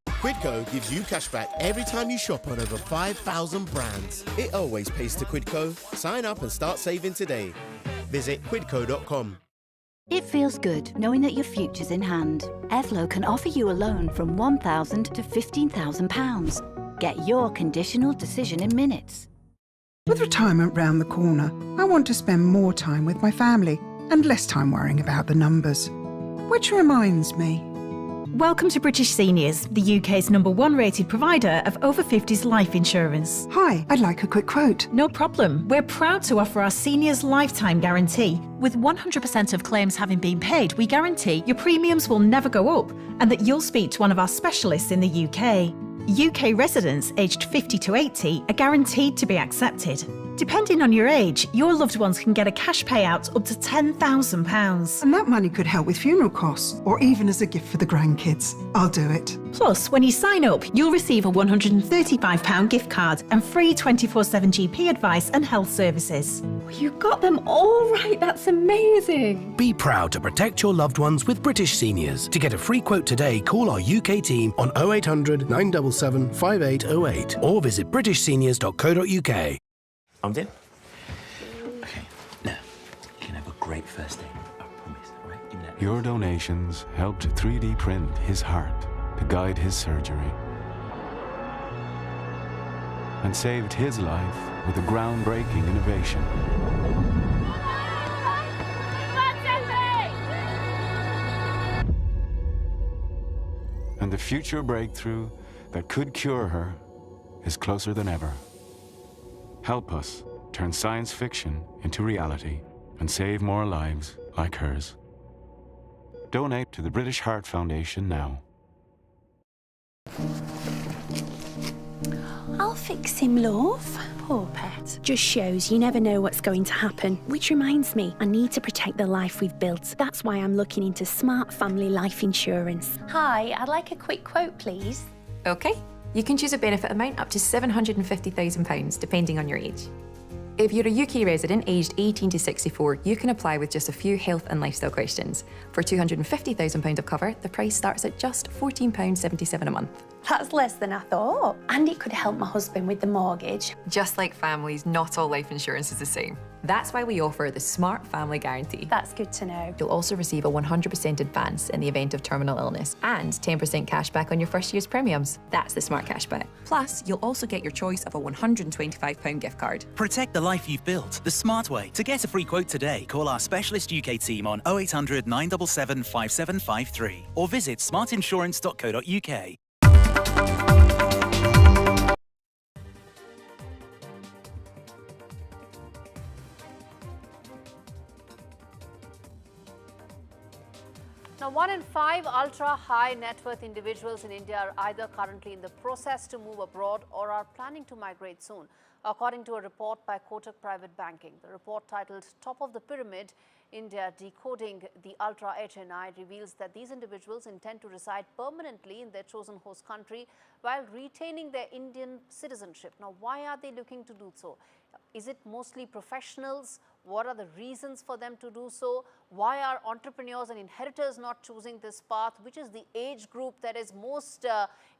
Quidco gives you cashback every time you shop on over 5,000 brands. It always pays to Quidco. Sign up and start saving today. Visit quidco.com. It feels good knowing that your future's in hand. Evlo can offer you a loan from £1,000 to £15,000. Get your conditional decision in minutes. With retirement round the corner, I want to spend more time with my family and less time worrying about the numbers. Which reminds me. Welcome to British Seniors, the UK's #1 rated provider of over 50s life insurance. Hi, I'd like a quick quote. No problem. We're proud to offer our seniors lifetime guarantee. With 100% of claims having been paid, we guarantee your premiums will never go up and that you'll speak to one of our specialists in the UK. UK residents aged 50 to 80 are guaranteed to be accepted. Depending on your age, your loved ones can get a cash payout up to £10,000. And that money could help with funeral costs or even as a gift for the grandkids. I'll do it. Plus, when you sign up, you'll receive a £135 gift card and free 24/7 GP advice and health services. You got them all right. That's amazing. Be proud to protect your loved ones with British Seniors. To get a free quote today, call our UK team on 0800 977 5808 or visit britishseniors.co.uk. Armed in? Okay, now, you can have a great first day. I promise, all right? Give me that. Your donations helped 3D print his heart to guide his surgery and saved his life with a groundbreaking innovation. And the future breakthrough that could cure her is closer than ever. Help us turn science fiction into reality and save more lives like hers. Donate to the British Heart Foundation now. I'll fix him, love. Poor pet. Just shows you never know what's going to happen. Which reminds me, I need to protect the life we've built. That's why I'm looking into smart family life insurance. Hi, I'd like a quick quote, please. Okay. You can choose a benefit amount up to £750,000, depending on your age. If you're a UK resident aged 18 to 64, you can apply with just a few health and lifestyle questions. For £250,000 of cover, the price starts at just £14.77 a month. That's less than I thought. And it could help my husband with the mortgage. Just like families, not all life insurance is the same. That's why we offer the Smart Family Guarantee. That's good to know. You'll also receive a 100% advance in the event of terminal illness and 10% cash back on your first year's premiums. That's the Smart Cashback. Plus, you'll also get your choice of a £125 gift card. Protect the life you've built the smart way. To get a free quote today, call our specialist UK team on 0800 977 5753 or visit smartinsurance.co.uk. Now, 1 in 5 ultra-high net worth individuals in India are either currently in the process to move abroad or are planning to migrate soon, according to a report by Kotak Private Banking. The report, titled Top of the Pyramid, India Decoding the Ultra HNI, reveals that these individuals intend to reside permanently in their chosen host country while retaining their Indian citizenship. Now, why are they looking to do so? Is it mostly professionals? What are the reasons for them to do so? Why are entrepreneurs and inheritors not choosing this path? Which is the age group that is most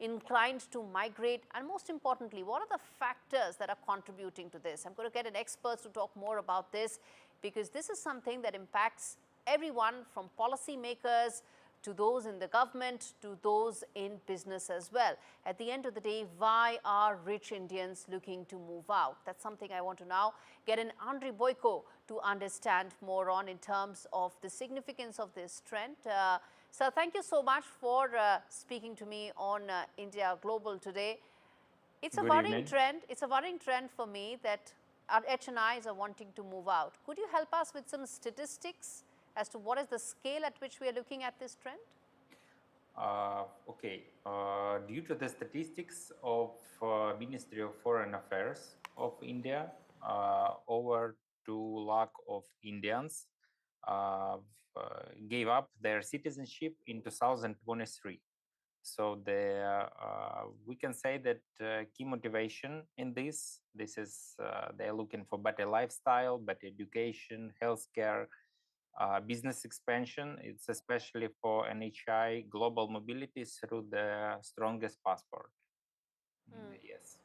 inclined to migrate? And most importantly, what are the factors that are contributing to this? I'm going to get an expert to talk more about this, because this is something that impacts everyone, from policymakers to those in the government to those in business as well. At the end of the day, why are rich Indians looking to move out? That's something I want to now get an Andre Boyko to understand more on in terms of the significance of this trend. Sir, thank you so much for speaking to me on India Global today. It's a worrying trend. It's a worrying trend for me that our HNIs are wanting to move out. Could you help us with some statistics as to what is the scale at which we are looking at this trend? Okay. Due to the statistics of Ministry of Foreign Affairs of India, over 2 lakh of Indians gave up their citizenship in 2023. So we can say that key motivation in this is they're looking for better lifestyle, better education, healthcare, business expansion. It's especially for NHI global mobility through the strongest passport. Yes.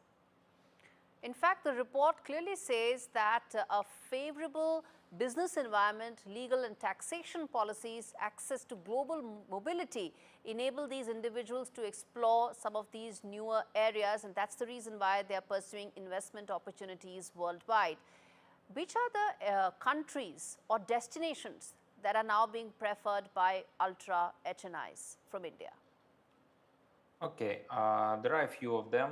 In fact, the report clearly says that a favorable business environment, legal and taxation policies, access to global mobility enable these individuals to explore some of these newer areas, and that's the reason why they are pursuing investment opportunities worldwide. Which are the countries or destinations that are now being preferred by ultra HNIs from India? Okay, there are a few of them.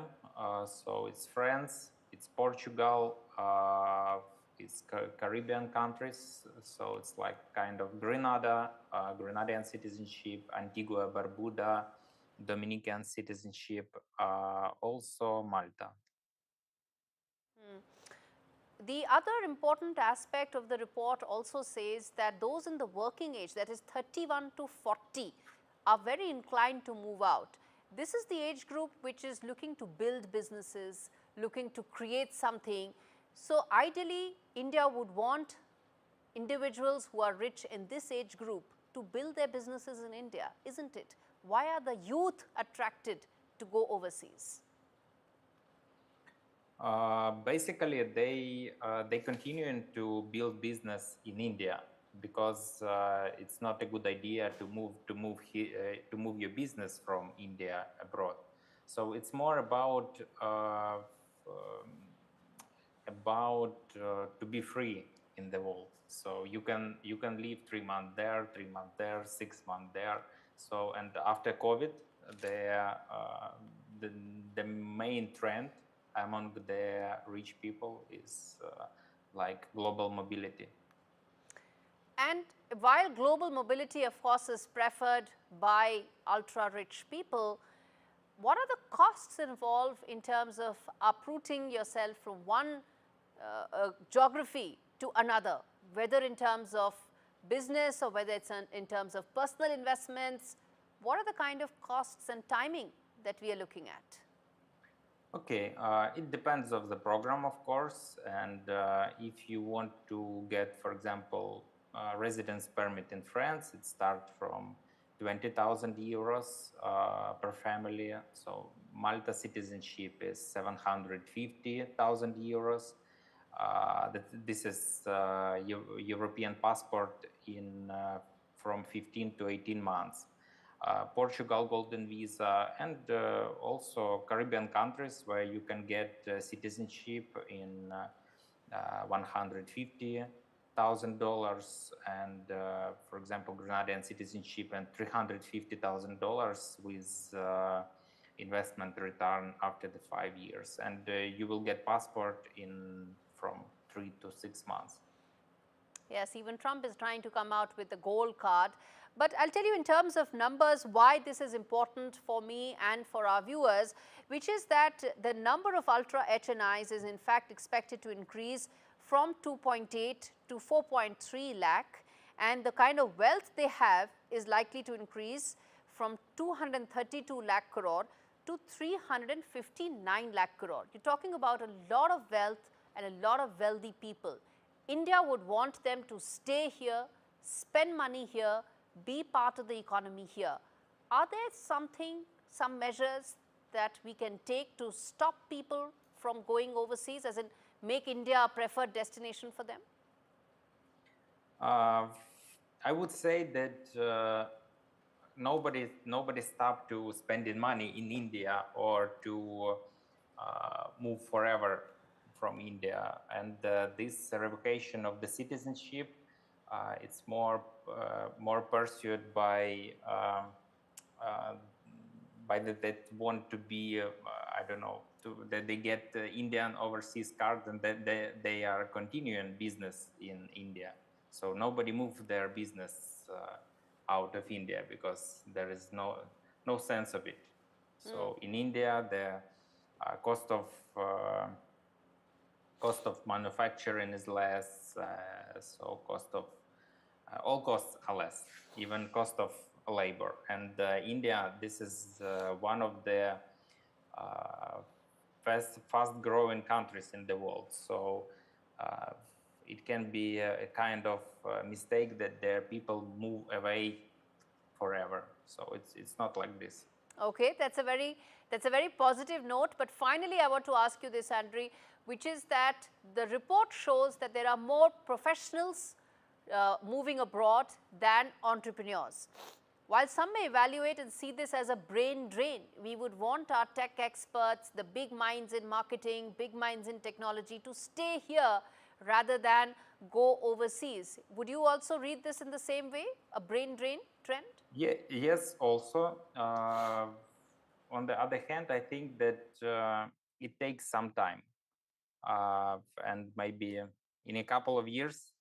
So it's France, it's Portugal, it's Caribbean countries. So it's like kind of Grenada, Grenadian citizenship, Antigua, Barbuda, Dominican citizenship, also Malta. The other important aspect of the report also says that those in the working age, that is 31 to 40, are very inclined to move out. This is the age group which is looking to build businesses, looking to create something. So ideally, India would want individuals who are rich in this age group to build their businesses in India, isn't it? Why are the youth attracted to go overseas? Basically, they continue to build business in India because it's not a good idea to move your business from India abroad. So it's more about to be free in the world. So you can live 3 months there, 3 months there, 6 months there. So and after COVID, the main trend among the rich people is like global mobility. And while global mobility, of course, is preferred by ultra-rich people, what are the costs involved in terms of uprooting yourself from one geography to another, whether in terms of business or whether it's in terms of personal investments? What are the kind of costs and timing that we are looking at? Okay, it depends of the program, of course, and if you want to get, for example, residence permit in France, it starts from 20,000 euros per family. So Malta citizenship is 750,000 euros. This is European passport in from 15 to 18 months. Portugal golden visa, and also Caribbean countries where you can get citizenship in $150,000, and for example Grenadian citizenship, and $350,000 with investment return after the 5 years, and you will get passport in from 3 to 6 months. Yes, even Trump is trying to come out with the gold card. But I'll tell you in terms of numbers why this is important for me and for our viewers, which is that the number of ultra HNIs is in fact expected to increase from 2.8 to 4.3 lakh, and the kind of wealth they have is likely to increase from 232 lakh crore to 359 lakh crore. You're talking about a lot of wealth and a lot of wealthy people. India would want them to stay here, spend money here, be part of the economy here. Are there some measures that we can take to stop people from going overseas, as in make India a preferred destination for them? I would say that nobody stopped to spending money in India or to move forever from India, and this revocation of the citizenship, it's more pursued by that want to be I don't know, that they get Indian overseas card, and that they are continuing business in India. So nobody moved their business out of India because there is no sense of it. So in India, the cost of manufacturing is less, so all costs are less, even cost of labor. And India, this is one of the fast growing countries in the world. So it can be a kind of mistake that their people move away forever. So it's not like this. Okay, that's a very positive note. But finally, I want to ask you this, Andre, which is that the report shows that there are more professionals moving abroad than entrepreneurs. While some may evaluate and see this as a brain drain, we would want our tech experts, the big minds in marketing, big minds in technology, to stay here rather than go overseas. Would you also read this in the same way, a brain drain trend? Yeah, yes, also. On the other hand, I think that it takes some time. And maybe in a couple of years,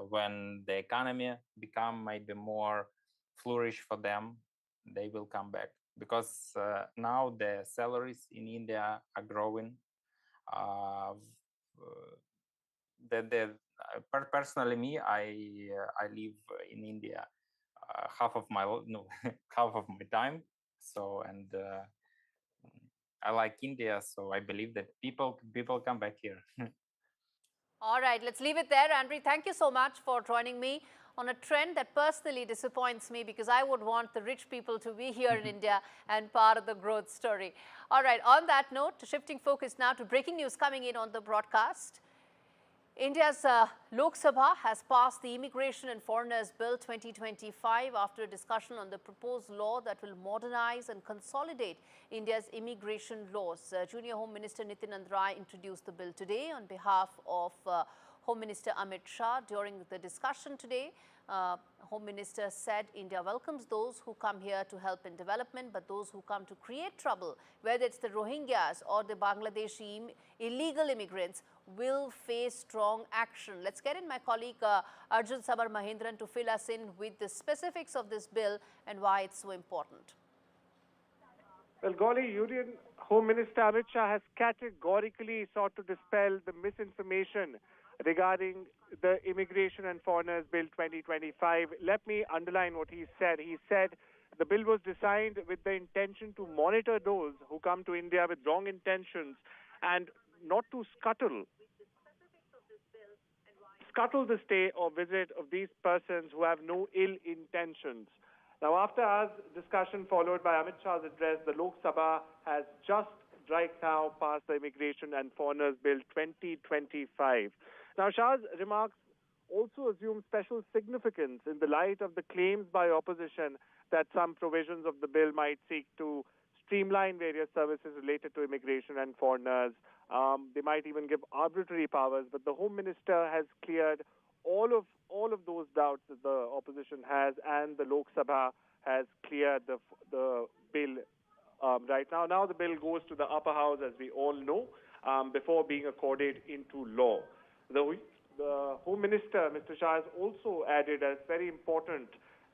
when the economy become maybe more flourish for them, they will come back. Because now the salaries in India are growing. Personally, me, I live in India half of my time. So, and I like India, so I believe that people come back here. All right, let's leave it there. Andre, thank you so much for joining me on a trend that personally disappoints me, because I would want the rich people to be here in India and part of the growth story. All right, on that note, shifting focus now to breaking news coming in on the broadcast. India's Lok Sabha has passed the Immigration and Foreigners Bill 2025 after a discussion on the proposed law that will modernize and consolidate India's immigration laws. Junior Home Minister Nityanand Rai introduced the bill today on behalf of Home Minister Amit Shah. During the discussion today, Home Minister said India welcomes those who come here to help in development, but those who come to create trouble, whether it's the Rohingyas or the Bangladeshi illegal immigrants, will face strong action. Let's get in my colleague Arjun Sabar Mahendran to fill us in with the specifics of this bill and why it's so important. Well, Gaurie, Union Home Minister Amit Shah has categorically sought to dispel the misinformation regarding the Immigration and Foreigners Bill 2025. Let me underline what he said. He said the bill was designed with the intention to monitor those who come to India with wrong intentions and not to scuttle the stay or visit of these persons who have no ill intentions. Now, after our discussion followed by Amit Shah's address, the Lok Sabha has just right now passed the Immigration and Foreigners Bill 2025. Now, Shah's remarks also assume special significance in the light of the claims by opposition that some provisions of the bill might seek to streamline various services related to immigration and foreigners. They might even give arbitrary powers, but the Home Minister has cleared all of those doubts that the opposition has, and the Lok Sabha has cleared the bill right now. Now the bill goes to the upper house, as we all know, before being accorded into law. The Home Minister, Mr. Shah, has also added, as very important,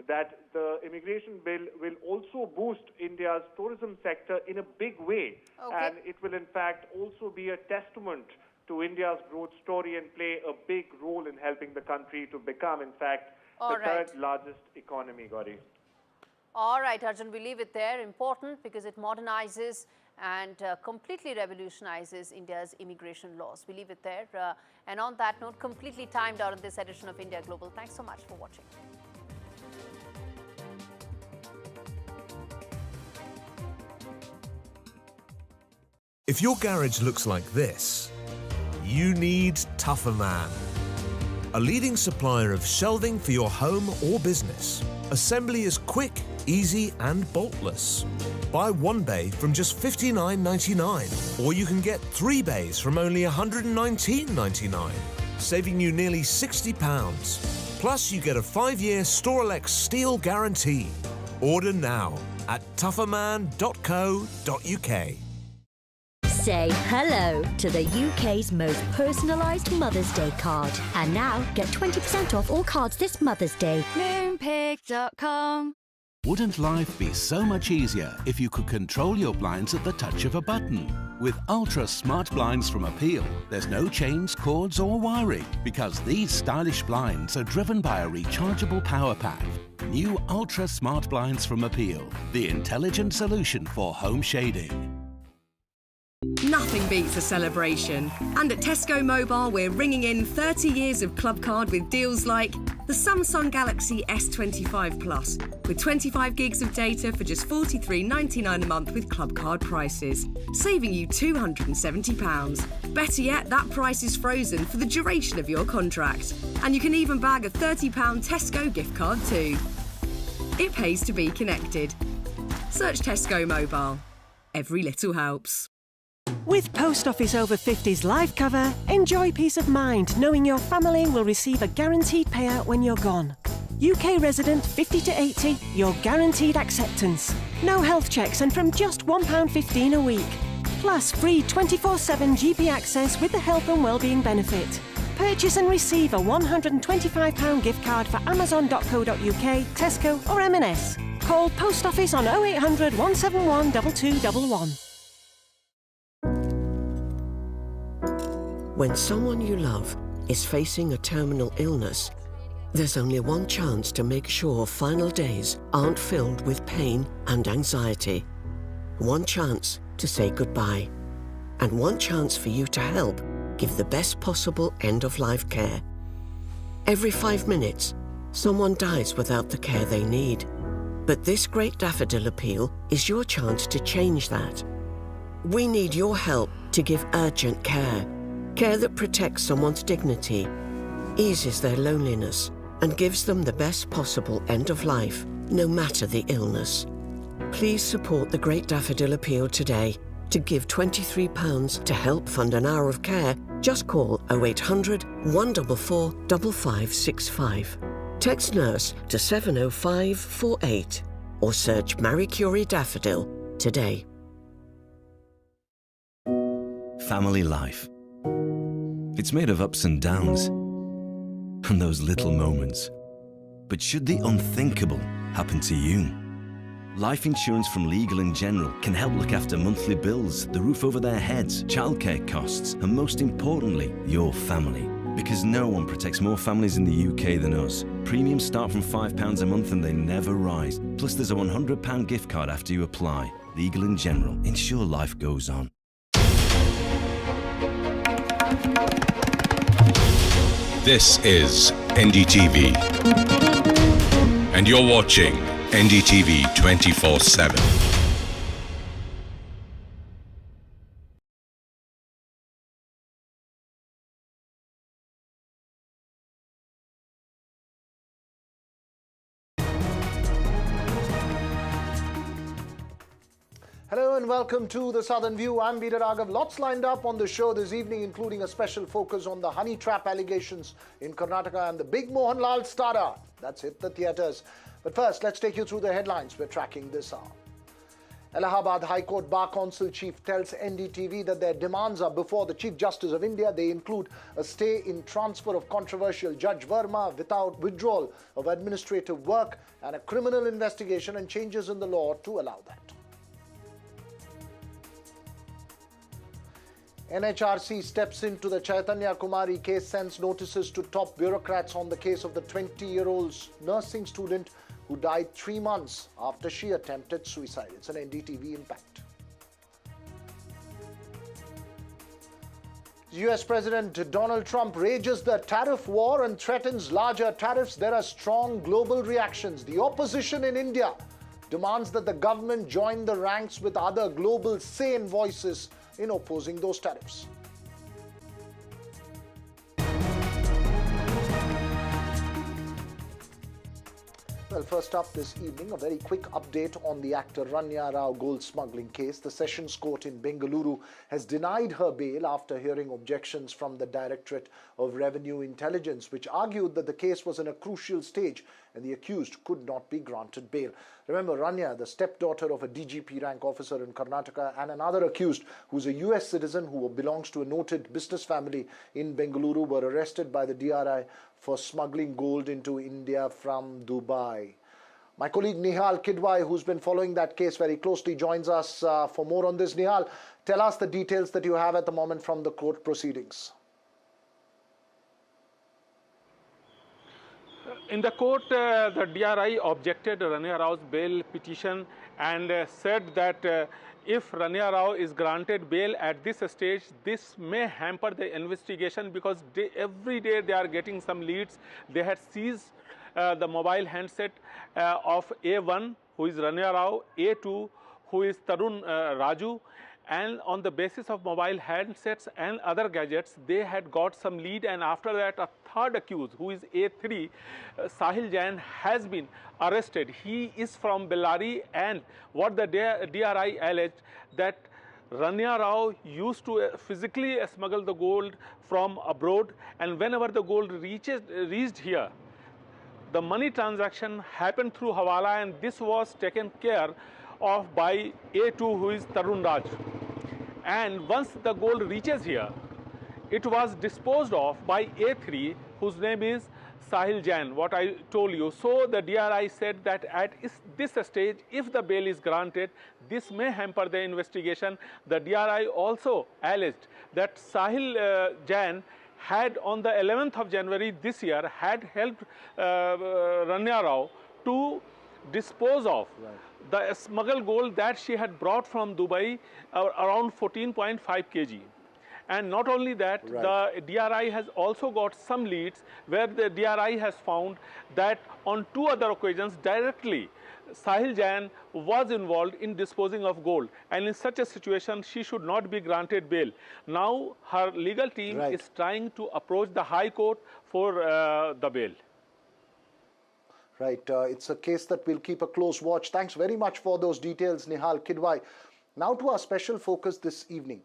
that the immigration bill will also boost India's tourism sector in a big way. Okay. And it will, in fact, also be a testament to India's growth story and play a big role in helping the country to become, in fact, the third largest economy, Gaurie. All right, Arjun, we leave it there. Important because it modernizes and completely revolutionizes India's immigration laws. We leave it there. And on that note, completely timed out in this edition of India Global. Thanks so much for watching. If your garage looks like this, you need Tougher Man. A leading supplier of shelving for your home or business. Assembly is quick, easy and boltless. Buy one bay from just $59.99, or you can get 3 bays from only $119.99, saving you nearly £60. Plus you get a 5-year Storelex steel guarantee. Order now at tougherman.co.uk. Say hello to the UK's most personalised Mother's Day card. And now get 20% off all cards this Mother's Day. Moonpig.com. Wouldn't life be so much easier if you could control your blinds at the touch of a button? With Ultra Smart Blinds from Appeal, there's no chains, cords or wiring, because these stylish blinds are driven by a rechargeable power pack. New Ultra Smart Blinds from Appeal, the intelligent solution for home shading. Nothing beats a celebration. And at Tesco Mobile, we're ringing in 30 years of Club Card with deals like the Samsung Galaxy S25 Plus, with 25 gigs of data for just $43.99 a month with Club Card prices, saving you £270. Better yet, that price is frozen for the duration of your contract. And you can even bag a £30 Tesco gift card too. It pays to be connected. Search Tesco Mobile. Every little helps. With Post Office Over 50s life cover, enjoy peace of mind knowing your family will receive a guaranteed payout when you're gone. UK resident 50 to 80, your guaranteed acceptance. No health checks and from just £1.15 a week. Plus free 24/7 GP access with the health and wellbeing benefit. Purchase and receive a £125 gift card for amazon.co.uk, Tesco or M&S. Call Post Office on 0800 171 2211. When someone you love is facing a terminal illness, there's only one chance to make sure final days aren't filled with pain and anxiety. One chance to say goodbye. And one chance for you to help give the best possible end-of-life care. Every 5 minutes, someone dies without the care they need. But this Great Daffodil Appeal is your chance to change that. We need your help to give urgent care. Care that protects someone's dignity, eases their loneliness, and gives them the best possible end of life, no matter the illness. Please support the Great Daffodil Appeal today. To give £23 to help fund an hour of care, just call 0800 144 5565. Text NURSE to 70548 or search Marie Curie Daffodil today. Family life. It's made of ups and downs, and those little moments. But should the unthinkable happen to you? Life insurance from Legal & General can help look after monthly bills, the roof over their heads, childcare costs, and most importantly, your family. Because no one protects more families in the UK than us. Premiums start from £5 a month and they never rise. Plus there's a £100 gift card after you apply. Legal & General. Ensure life goes on. This is NDTV, and you're watching NDTV 24/7. Hello and welcome to the Southern View. I'm Veera Raghav. Lots lined up on the show this evening, including a special focus on the honey trap allegations in Karnataka and the big Mohanlal starter that's hit the theatres. But first, let's take you through the headlines we're tracking this hour. Allahabad High Court Bar Council chief tells NDTV that their demands are before the Chief Justice of India. They include a stay in transfer of controversial Judge Verma without withdrawal of administrative work and a criminal investigation and changes in the law to allow that. NHRC steps into the Chaitanya Kumari case, sends notices to top bureaucrats on the case of the 20-year-old nursing student who died 3 months after she attempted suicide. It's an NDTV impact. US President Donald Trump rages the tariff war and threatens larger tariffs. There are strong global reactions. The opposition in India demands that the government join the ranks with other global sane voices in opposing those tariffs. Well, first up this evening, a very quick update on the actor Rania Rao gold smuggling case. The Sessions Court in Bengaluru has denied her bail after hearing objections from the Directorate of Revenue Intelligence, which argued that the case was in a crucial stage and the accused could not be granted bail. Remember, Rania, the stepdaughter of a DGP rank officer in Karnataka, and another accused who's a US citizen who belongs to a noted business family in Bengaluru, were arrested by the DRI for smuggling gold into India from Dubai. My colleague Nihal Kidwai, who's been following that case very closely, joins us for more on this. Nihal, tell us the details that you have at the moment from the court proceedings. In the court, the DRI objected Rania Rao's bail petition and said that if Rania Rao is granted bail at this stage, this may hamper the investigation because every day they are getting some leads. They had seized the mobile handset of A1, who is Rania Rao, A2, who is Tarun Raju, and on the basis of mobile handsets and other gadgets, they had got some lead, and after that a third accused, who is A3, Sahil Jain, has been arrested. He is from Bellary, and what the DRI alleged that Rania Rao used to physically smuggle the gold from abroad, and whenever the gold reached here, the money transaction happened through Hawala, and this was taken care of by A2, who is Tarun Raj. And once the gold reaches here, it was disposed of by A3, whose name is Sahil Jain, what I told you. So the DRI said that at this stage, if the bail is granted, this may hamper the investigation. The DRI also alleged that Sahil Jain had on the 11th of January this year had helped Rania Rao to dispose of the smuggled gold that she had brought from Dubai, around 14.5 kg. And not only that, the DRI has also got some leads where the DRI has found that on 2 other occasions directly Sahil Jain was involved in disposing of gold, and in such a situation she should not be granted bail. Now her legal team is trying to approach the High Court for the bail. Right, it's a case that we'll keep a close watch. Thanks very much for those details, Nihal Kidwai. Now to our special focus this evening.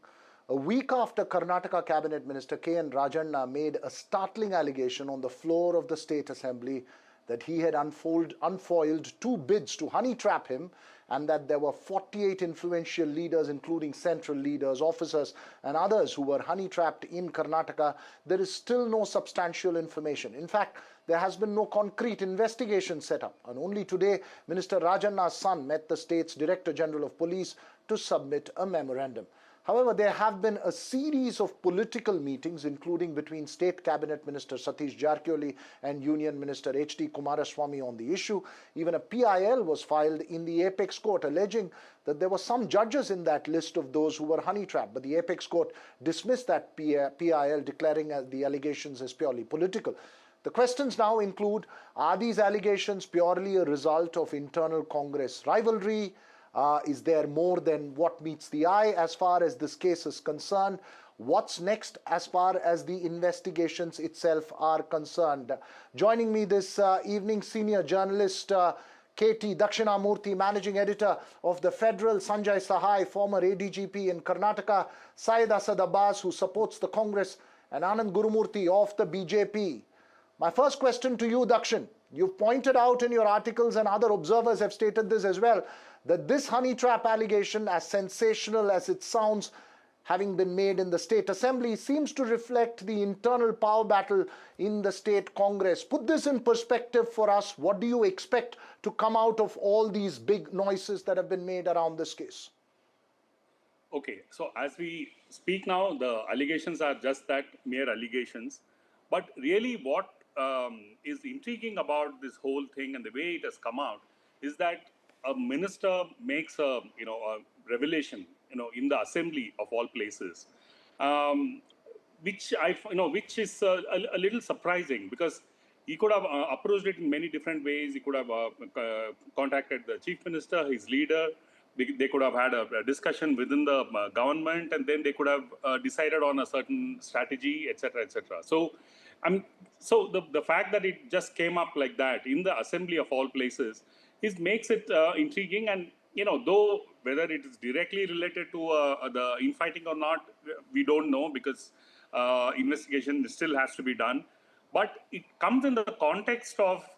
A week after Karnataka Cabinet Minister K.N. Rajanna made a startling allegation on the floor of the State Assembly that he had unfoiled 2 bids to honey trap him, and that there were 48 influential leaders, including central leaders, officers and others who were honey trapped in Karnataka, there is still no substantial information. In fact, there has been no concrete investigation set up, and only today Minister Rajanna's son met the state's Director General of Police to submit a memorandum. However, there have been a series of political meetings, including between State Cabinet Minister Satish Jarkioli and Union Minister H.D. Kumaraswamy on the issue. Even a PIL was filed in the Apex Court alleging that there were some judges in that list of those who were honey trapped. But the Apex Court dismissed that PIL, declaring the allegations as purely political. The questions now include, are these allegations purely a result of internal Congress rivalry? Is there more than what meets the eye as far as this case is concerned? What's next as far as the investigations itself are concerned? Joining me this evening, senior journalist KT Dakshinamurthy, managing editor of The Federal, Sanjay Sahai, former ADGP in Karnataka, Syed Asad Abbas, who supports the Congress, and Anand Gurumurthy of the BJP. My first question to you, Dakshin. You've pointed out in your articles, and other observers have stated this as well, that this honey trap allegation, as sensational as it sounds, having been made in the state assembly, seems to reflect the internal power battle in the state Congress. Put this in perspective for us. What do you expect to come out of all these big noises that have been made around this case? Okay, so as we speak now, the allegations are just that, mere allegations. But really what is intriguing about this whole thing and the way it has come out is that a minister makes a revelation, in the assembly of all places, which is a little surprising, because he could have approached it in many different ways. He could have contacted the chief minister, his leader. They could have had a discussion within the government, and then they could have decided on a certain strategy, etc., etc. So, the fact that it just came up like that in the assembly of all places makes it intriguing. And though whether it is directly related to the infighting or not, we don't know, because investigation still has to be done. But it comes in the context of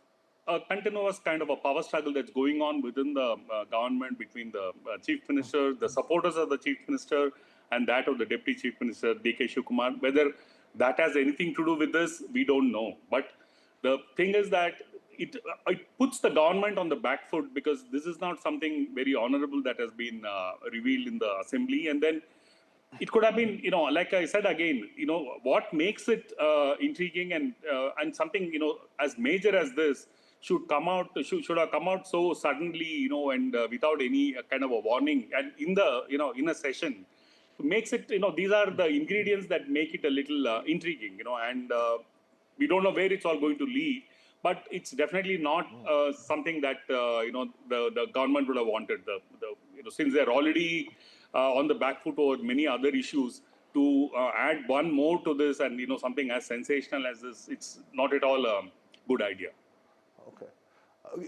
a continuous kind of a power struggle that's going on within the government between the chief minister, the supporters of the chief minister, and that of the deputy chief minister, D.K. Shivakumar. Whether that has anything to do with this, we don't know. But the thing is that it puts the government on the back foot, because this is not something very honorable that has been revealed in the assembly. And then it could have been, like I said again, what makes it intriguing and something, as major as this should have come out so suddenly, and without any kind of a warning, and in a session, makes it, these are the ingredients that make it a little intriguing, and we don't know where it's all going to lead. But it's definitely not something that the government would have wanted. Since they're already on the back foot over many other issues, to add one more to this and something as sensational as this, it's not at all a good idea. Okay,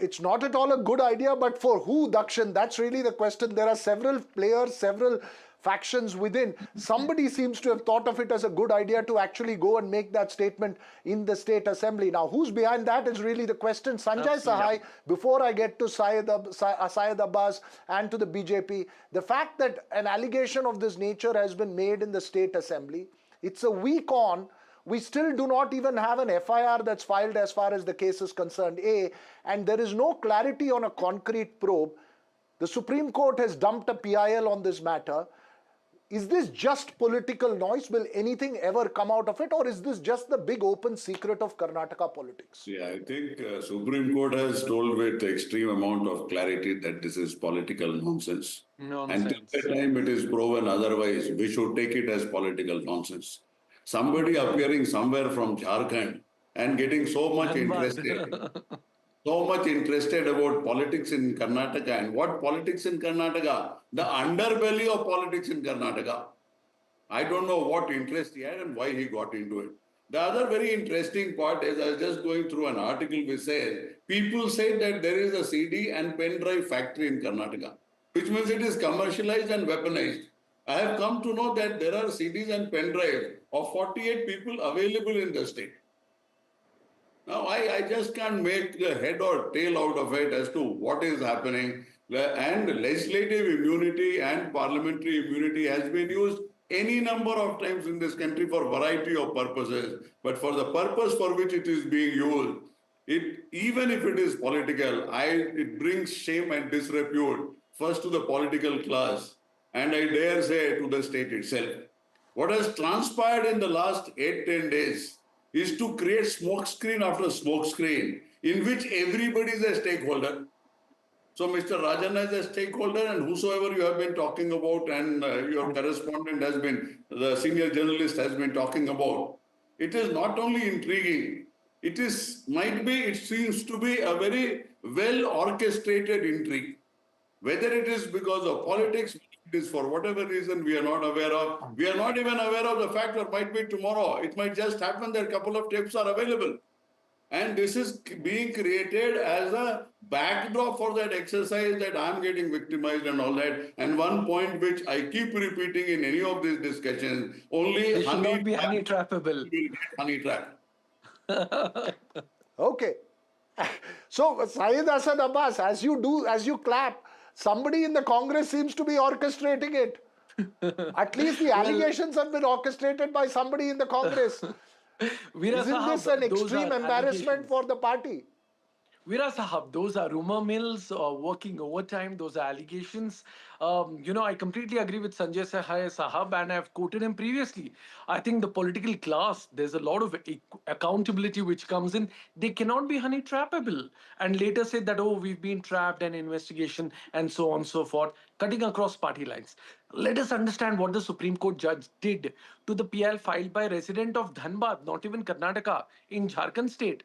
it's not at all a good idea, but for who, Dakshin? That's really the question. There are several players, several factions within. Somebody seems to have thought of it as a good idea to actually go and make that statement in the state assembly. Now, who's behind that is really the question. Sanjay Sahai, before I get to Syed Abbas and to the BJP, the fact that an allegation of this nature has been made in the state assembly, it's a week on, we still do not even have an FIR that's filed as far as the case is concerned, and there is no clarity on a concrete probe. The Supreme Court has dumped a PIL on this matter. Is this just political noise? Will anything ever come out of it? Or is this just the big open secret of Karnataka politics? Yeah, I think Supreme Court has told with extreme amount of clarity that this is political nonsense. Until the time it is proven otherwise, we should take it as political nonsense. Somebody appearing somewhere from Jharkhand and getting so much interested about politics in Karnataka. And what politics in Karnataka? The underbelly of politics in Karnataka. I don't know what interest he had and why he got into it. The other very interesting part is, I was just going through an article which says, people say that there is a CD and pen drive factory in Karnataka, which means it is commercialized and weaponized. I have come to know that there are CDs and pen drives of 48 people available in the state. Now, I just can't make the head or tail out of it as to what is happening. And legislative immunity and parliamentary immunity has been used any number of times in this country for a variety of purposes. But for the purpose for which it is being used, even if it is political, it brings shame and disrepute first to the political class, and I dare say to the state itself. What has transpired in the last 8-10 days is to create smokescreen after smokescreen in which everybody is a stakeholder. So Mr. Rajan is a stakeholder, and whosoever you have been talking about, and your correspondent has been, the senior journalist has been talking about. It is not only intriguing, it seems to be a very well orchestrated intrigue. Whether it is because of politics, it is for whatever reason we are not aware of. We are not even aware of the fact that might be tomorrow. It might just happen that a couple of tapes are available. And this is being created as a backdrop for that exercise that I'm getting victimized and all that. And one point which I keep repeating in any of these discussions, only they should not be honey trappable. Will get honey trapped. Okay. So, Syed Asad Abbas, as you clap, somebody in the Congress seems to be orchestrating it. At least the allegations have been orchestrated by somebody in the Congress. Isn't this an extreme embarrassment for the party? Veera Sahab, those are rumor mills working overtime. Those are allegations. I completely agree with Sanjay Sahab, and I've quoted him previously. I think the political class, there's a lot of accountability which comes in. They cannot be honey trappable and later say that, oh, we've been trapped and investigation and so on and so forth, cutting across party lines. Let us understand what the Supreme Court judge did to the PL filed by a resident of Dhanbad, not even Karnataka, in Jharkhand state.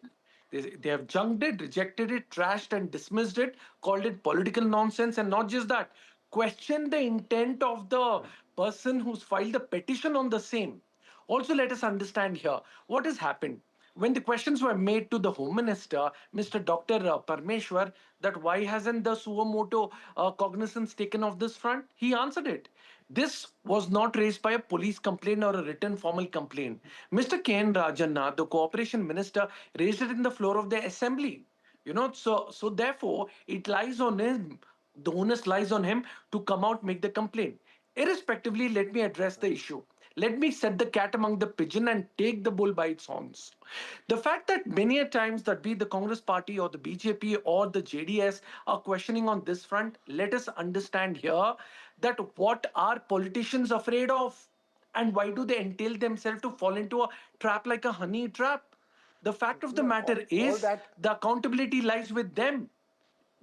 They have junked it, rejected it, trashed and dismissed it, called it political nonsense, and not just that, questioned the intent of the person who's filed the petition on the same. Also, let us understand here what has happened. When the questions were made to the Home Minister, Mr. Dr. Parmeshwar, that why hasn't the suo motu cognizance taken of this front, he answered it. This was not raised by a police complaint or a written formal complaint. Mr. K. N. Rajanna, the Cooperation Minister, raised it in the floor of the Assembly. So therefore, it lies on him. The onus lies on him to come out, make the complaint. Irrespectively, let me address the issue. Let me set the cat among the pigeon and take the bull by its horns. The fact that many a times that be the Congress party or the BJP or the JDS are questioning on this front, let us understand here that what are politicians afraid of and why do they entail themselves to fall into a trap like a honey trap? The fact of the matter is the accountability lies with them.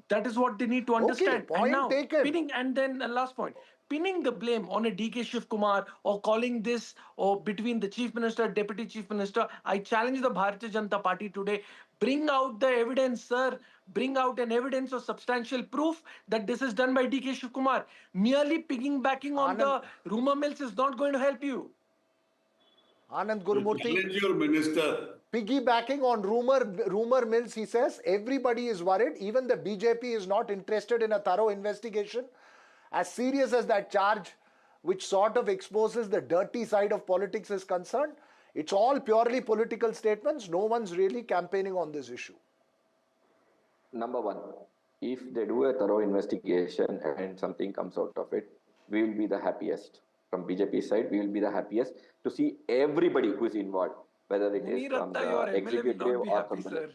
That is what they need to understand. Okay, point taken. Pinning, and then last point, pinning the blame on a DK Shiv Kumar or calling this or between the Chief Minister, Deputy Chief Minister, I challenge the Bharatiya Janata Party today. Bring out the evidence, sir. Bring out an evidence or substantial proof that this is done by DK Shiv Kumar. Merely piggybacking on the rumor mills is not going to help you. Anand Gurumurthy. Challenge your minister. Piggybacking on rumor mills, he says, everybody is worried. Even the BJP is not interested in a thorough investigation. As serious as that charge, which sort of exposes the dirty side of politics is concerned, it's all purely political statements. No one's really campaigning on this issue. Number one, if they do a thorough investigation and something comes out of it, we will be the happiest. From BJP side, we will be the happiest to see everybody who is involved, whether it is from the executive or from the...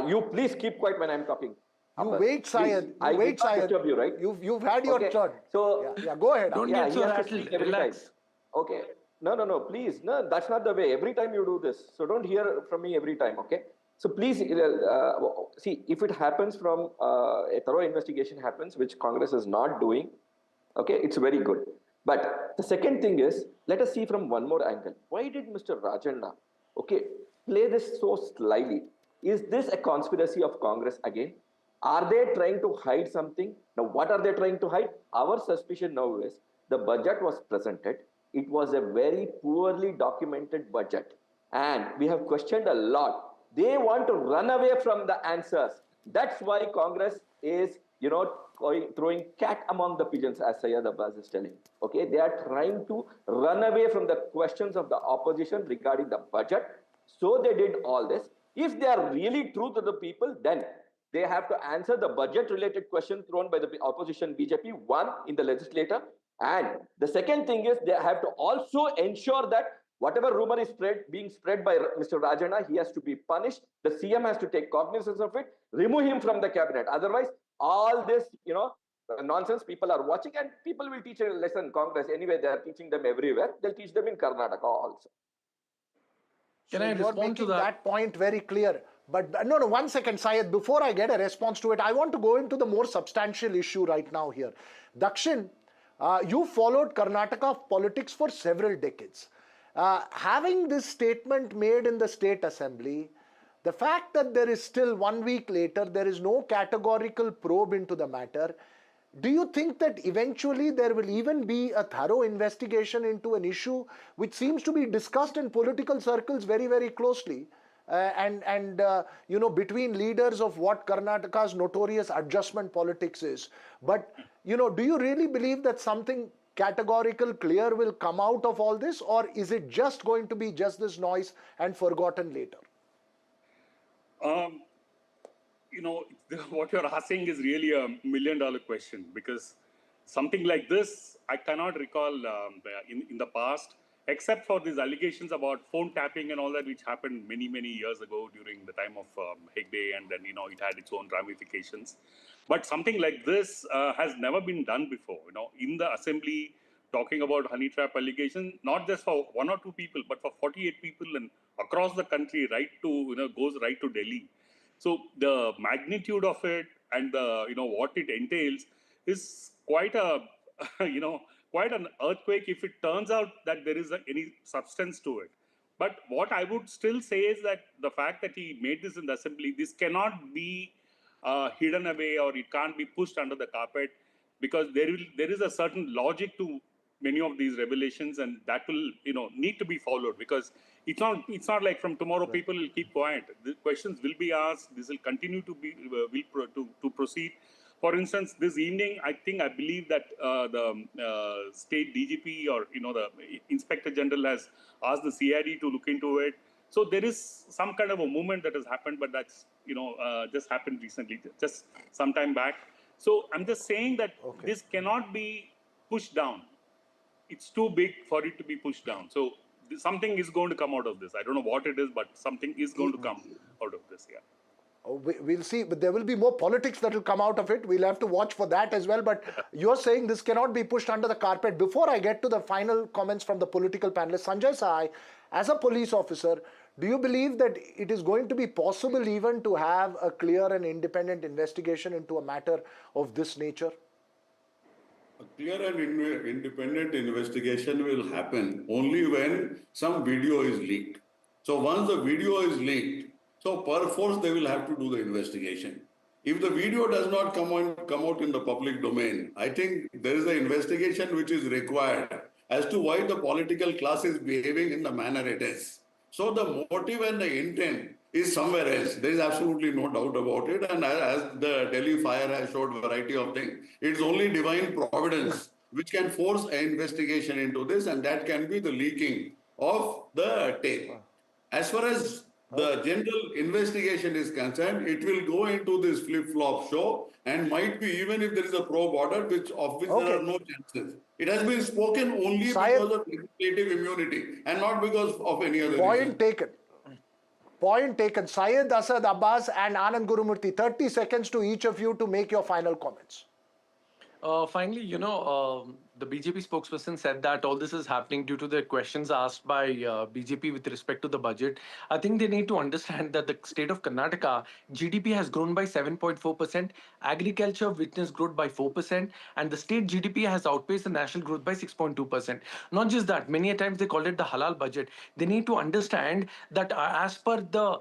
you please keep quiet when I'm talking. You wait, Syed. You wait, Syed. You, right? You've had your turn. So go ahead. Don't get so rattled. Relax. Okay. No, please. No, that's not the way. Every time you do this. So don't hear from me every time, okay? So please, see, if it happens from a thorough investigation happens, which Congress is not doing, okay, it's very good. But the second thing is, let us see from one more angle. Why did Mr. Rajanna, okay, play this so slyly? Is this a conspiracy of Congress again? Are they trying to hide something? Now, what are they trying to hide? Our suspicion now is the budget was presented. It was a very poorly documented budget. And we have questioned a lot. They want to run away from the answers. That's why Congress is, throwing cat among the pigeons, as Syed Abbas is telling. Okay, they are trying to run away from the questions of the opposition regarding the budget. So they did all this. If they are really true to the people, then they have to answer the budget-related question thrown by the opposition BJP, one, in the legislature. And the second thing is they have to also ensure that whatever rumor is being spread by Mr. Rajanna, he has to be punished. The CM has to take cognizance of it, remove him from the cabinet. Otherwise, all this, nonsense people are watching, and people will teach a lesson. Congress, anyway, they are teaching them everywhere. They'll teach them in Karnataka also. Can I respond to that point very clear? But no, 1 second, Syed. Before I get a response to it, I want to go into the more substantial issue right now here. Dakshin, you followed Karnataka politics for several decades. Having this statement made in the State Assembly, The fact that there is still 1 week later, there is no categorical probe into the matter, do you think that eventually there will even be a thorough investigation into an issue which seems to be discussed in political circles very, very closely between leaders of what Karnataka's notorious adjustment politics is? But, do you really believe that something categorical, clear will come out of all this, or is it just going to be just this noise and forgotten later? What you're asking is really $1 million question, because something like this, I cannot recall in the past, except for these allegations about phone tapping and all that, which happened many, many years ago during the time of Hegde, and then, it had its own ramifications. But something like this has never been done before, in the assembly, talking about honey trap allegations, not just for 1 or 2 people, but for 48 people and across the country, goes right to Delhi. So the magnitude of it and what it entails is quite quite an earthquake if it turns out that there is any substance to it. But what I would still say is that the fact that he made this in the assembly, this cannot be hidden away, or it can't be pushed under the carpet, because there is a certain logic to many of these revelations, and that will need to be followed, because it's not like from tomorrow people will keep quiet. The questions will be asked. This will continue to be to proceed. For instance, this evening, I believe that the state DGP or the Inspector General has asked the CID to look into it. So there is some kind of a movement that has happened, but that's just happened recently, just some time back. So I'm just saying that this cannot be pushed down. It's too big for it to be pushed down. So something is going to come out of this. I don't know what it is, but something is going to come out of this. Yeah. We'll see, but there will be more politics that will come out of it. We'll have to watch for that as well. But you're saying this cannot be pushed under the carpet. Before I get to the final comments from the political panelists, Sanjay Sai, as a police officer, do you believe that it is going to be possible even to have a clear and independent investigation into a matter of this nature? A clear and independent investigation will happen only when some video is leaked. So once the video is leaked, so per force they will have to do the investigation. If the video does not come out in the public domain, I think there is an investigation which is required as to why the political class is behaving in the manner it is. So the motive and the intent is somewhere else. There is absolutely no doubt about it. And as the Delhi fire has showed a variety of things, it's only divine providence which can force an investigation into this, and that can be the leaking of the tape. As far as the general investigation is concerned, it will go into this flip-flop show, and might be even if there is a probe order, of which there are no chances. It has been spoken only because of legislative immunity and not because of any other reason. Point taken. Syed Asad Abbas and Anand Gurumurthy, 30 seconds to each of you to make your final comments. Finally, the BJP spokesperson said that all this is happening due to the questions asked by BJP with respect to the budget. I think they need to understand that the state of Karnataka, GDP has grown by 7.4%, agriculture witnessed growth by 4%, and the state GDP has outpaced the national growth by 6.2%. Not just that, many a times they called it the halal budget. They need to understand that as per the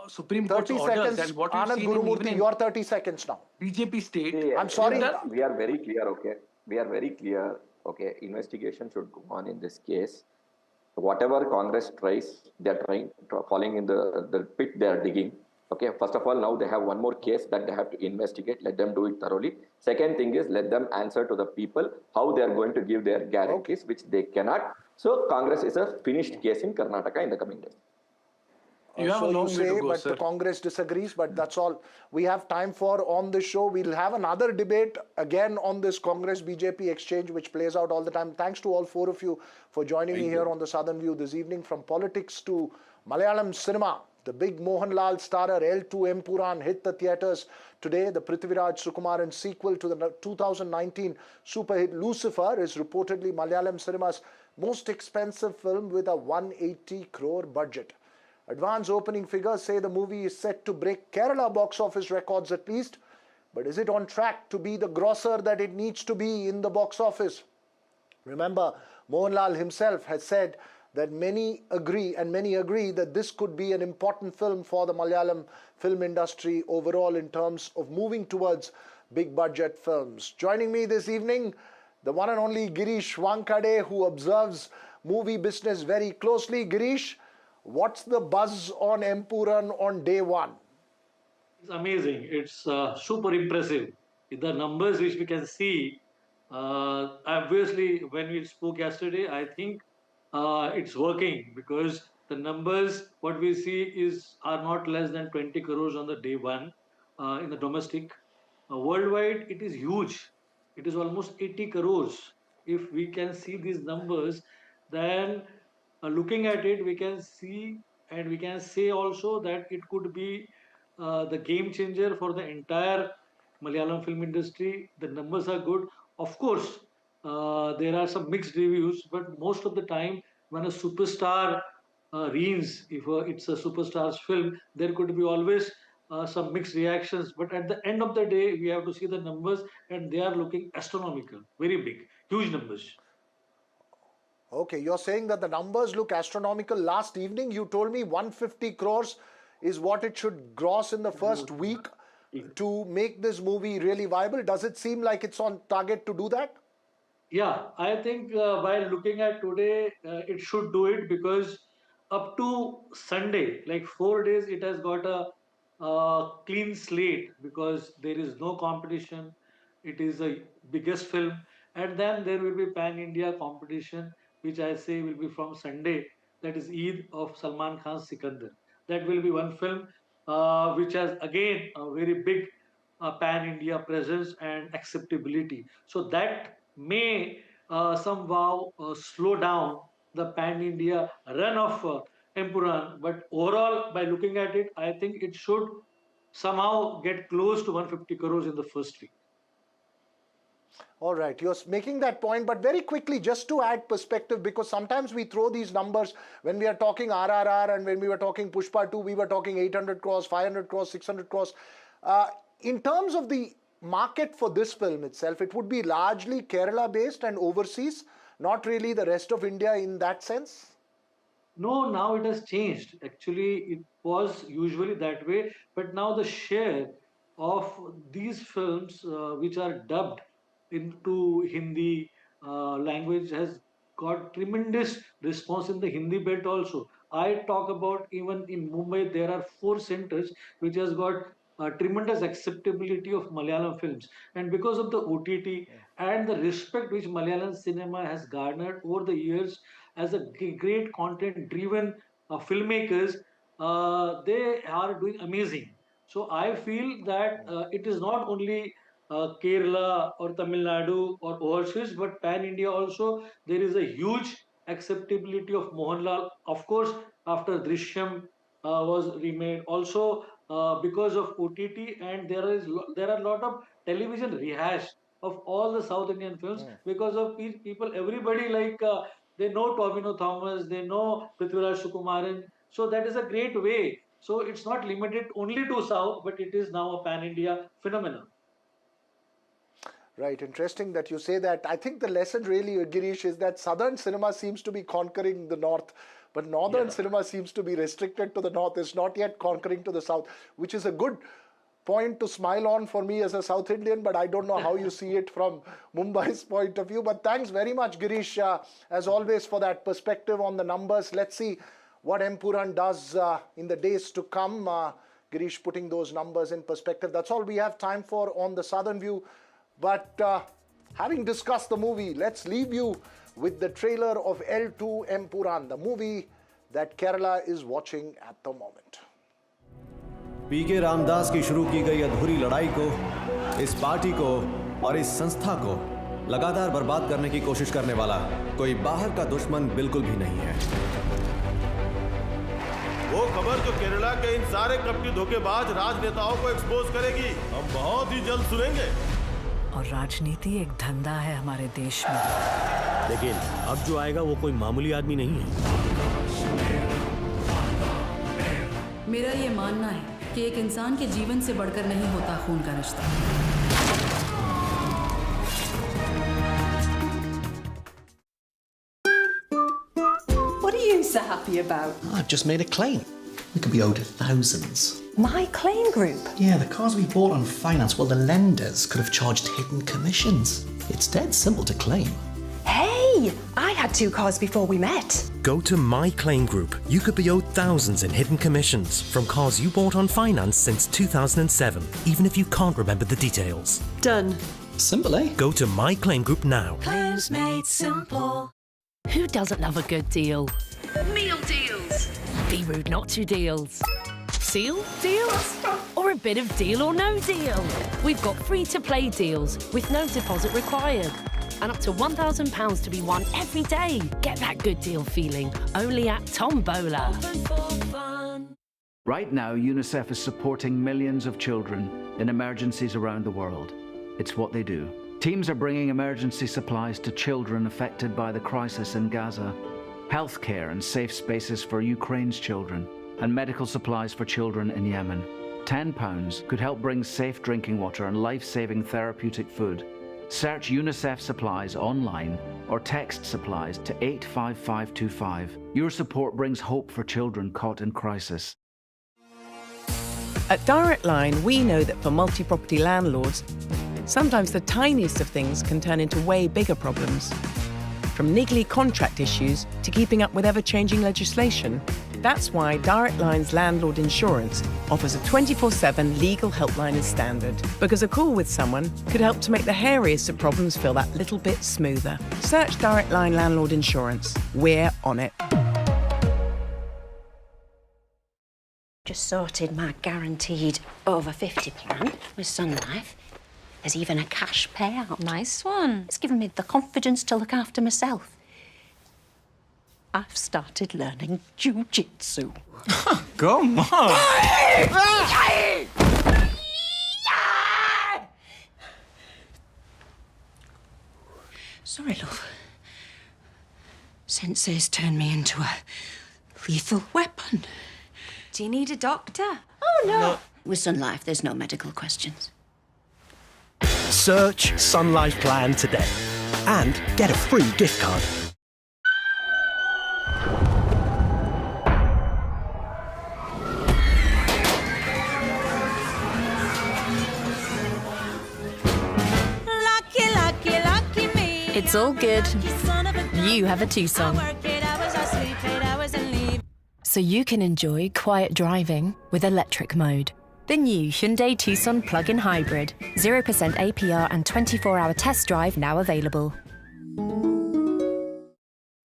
Supreme Court's orders and what we've seen in evening, your 30 seconds now. BJP state. I'm sorry. We are very clear, okay? We are very clear, okay? Investigation should go on in this case. Whatever Congress tries, they are falling in the pit they are digging. Okay, first of all, now they have one more case that they have to investigate. Let them do it thoroughly. Second thing is, let them answer to the people how they are going to give their guarantees, which they cannot. So Congress is a finished case in Karnataka in the coming days. You have a long way to go, but sir. The Congress disagrees, but that's all we have time for on this show. We'll have another debate again on this Congress-BJP exchange, which plays out all the time. Thanks to all four of you for joining me here on the Southern View this evening. From politics to Malayalam cinema, the big Mohanlal starrer L2 Empuran hit the theatres today. The Prithviraj Sukumaran sequel to the 2019 super hit Lucifer is reportedly Malayalam cinema's most expensive film with a 180 crore budget. Advance opening figures say the movie is set to break Kerala box office records at least. But is it on track to be the grosser that it needs to be in the box office? Remember, Mohanlal himself has said that many agree that this could be an important film for the Malayalam film industry overall in terms of moving towards big budget films. Joining me this evening, the one and only Girish Wankade, who observes movie business very closely. Girish, what's the buzz on Empuran on day one? It's amazing. It's super impressive. The numbers which we can see, obviously when we spoke yesterday, I think it's working, because the numbers what we see are not less than 20 crores on the day one in the domestic. Worldwide, it is huge. It is almost 80 crores. If we can see these numbers, then looking at it, we can see and we can say also that it could be the game changer for the entire Malayalam film industry. The numbers are good. Of course, there are some mixed reviews, but most of the time when a superstar reigns, if it's a superstar's film, there could be always some mixed reactions. But at the end of the day, we have to see the numbers, and they are looking astronomical, very big, huge numbers. Okay, you're saying that the numbers look astronomical. Last evening, you told me 150 crores is what it should gross in the first week to make this movie really viable. Does it seem like it's on target to do that? Yeah, I think while looking at today, it should do it, because up to Sunday, like 4 days, it has got a clean slate, because there is no competition. It is the biggest film. And then there will be pan-India competition, which I say will be from Sunday. That is Eid of Salman Khan's Sikandar. That will be one film which has again a very big pan-India presence and acceptability. So that may somehow slow down the pan-India run of Empuran. But overall, by looking at it, I think it should somehow get close to 150 crores in the first week. All right, you're making that point, but very quickly, just to add perspective, because sometimes we throw these numbers when we are talking RRR and when we were talking Pushpa 2, we were talking 800 crores, 500 crores, 600 crores. In terms of the market for this film itself, it would be largely Kerala based and overseas, not really the rest of India in that sense? No, now it has changed. Actually, it was usually that way, but now the share of these films which are dubbed into Hindi language has got tremendous response in the Hindi belt also. I talk about even in Mumbai, there are 4 centers which has got tremendous acceptability of Malayalam films. And because of the OTT and the respect which Malayalam cinema has garnered over the years as a great content-driven filmmakers, they are doing amazing. So I feel that it is not only Kerala or Tamil Nadu or overseas, but pan-India also. There is a huge acceptability of Mohanlal. Of course, after Drishyam was remade, also because of OTT, and there are a lot of television rehash of all the South Indian films because of people. Everybody they know Tovino Thomas, they know Prithviraj Sukumaran. So that is a great way. So it's not limited only to South, but it is now a pan-India phenomenon. Right, interesting that you say that. I think the lesson really, Girish, is that Southern cinema seems to be conquering the North, but Northern cinema seems to be restricted to the North. It's not yet conquering to the South, which is a good point to smile on for me as a South Indian, but I don't know how you see it from Mumbai's point of view. But thanks very much, Girish, as always, for that perspective on the numbers. Let's see what Empuran does in the days to come. Girish putting those numbers in perspective. That's all we have time for on the Southern View. But having discussed the movie, let's leave you with the trailer of L2 Empuran, the movie that Kerala is watching at the moment. पीके रामदास की शुरू की गई अधूरी लड़ाई को, इस party को और इस संस्था को लगातार बर्बाद करने की कोशिश करने वाला कोई बाहर का दुश्मन बिल्कुल भी नहीं है। वो खबर जो केरला के इन सारे कपटी धोखेबाज राजनेताओं को एक्सपोज करेगी, हम बहुत ही जल्द सुनेंगे। और राजनीति एक धंधा है हमारे देश में। लेकिन अब जो आएगा वो कोई मामूली आदमी नहीं है। मेरा ये मानना है कि एक इंसान के जीवन से बढ़कर नहीं होता खून का रिश्ता। What are happy about? I've just made a claim. We could be owed thousands. My claim group? Yeah, the cars we bought on finance, well, the lenders could have charged hidden commissions. It's dead simple to claim. Hey, I had 2 cars before we met. Go to My Claim Group. You could be owed thousands in hidden commissions from cars you bought on finance since 2007, even if you can't remember the details. Done. Simple, eh? Go to My Claim Group now. Claims made simple. Who doesn't love a good deal? Meal deals. Be rude not to deals. Seal deals? Or a bit of deal or no deal? We've got free-to-play deals with no deposit required. And up to £1,000 to be won every day. Get that good deal feeling only at Tombola. Right now, UNICEF is supporting millions of children in emergencies around the world. It's what they do. Teams are bringing emergency supplies to children affected by the crisis in Gaza, healthcare and safe spaces for Ukraine's children, and medical supplies for children in Yemen. £10 could help bring safe drinking water and life-saving therapeutic food. Search UNICEF supplies online or text supplies to 85525. Your support brings hope for children caught in crisis. At Direct Line, we know that for multi-property landlords, sometimes the tiniest of things can turn into way bigger problems. From niggly contract issues to keeping up with ever-changing legislation. That's why Direct Line's landlord insurance offers a 24/7 legal helpline as standard. Because a call with someone could help to make the hairiest of problems feel that little bit smoother. Search Direct Line Landlord Insurance. We're on it. Just sorted my guaranteed over 50 plan with Sun Life. There's even a cash payout. Nice one. It's given me the confidence to look after myself. I've started learning jiu-jitsu. Come on! Sorry, love. Sensei's turned me into a lethal weapon. Do you need a doctor? Oh, no. With Sun Life, there's no medical questions. Search Sun Life Plan today and get a free gift card. It's all good. You have a Tucson. So you can enjoy quiet driving with electric mode. The new Hyundai Tucson plug-in hybrid. 0% APR and 24-hour test drive now available.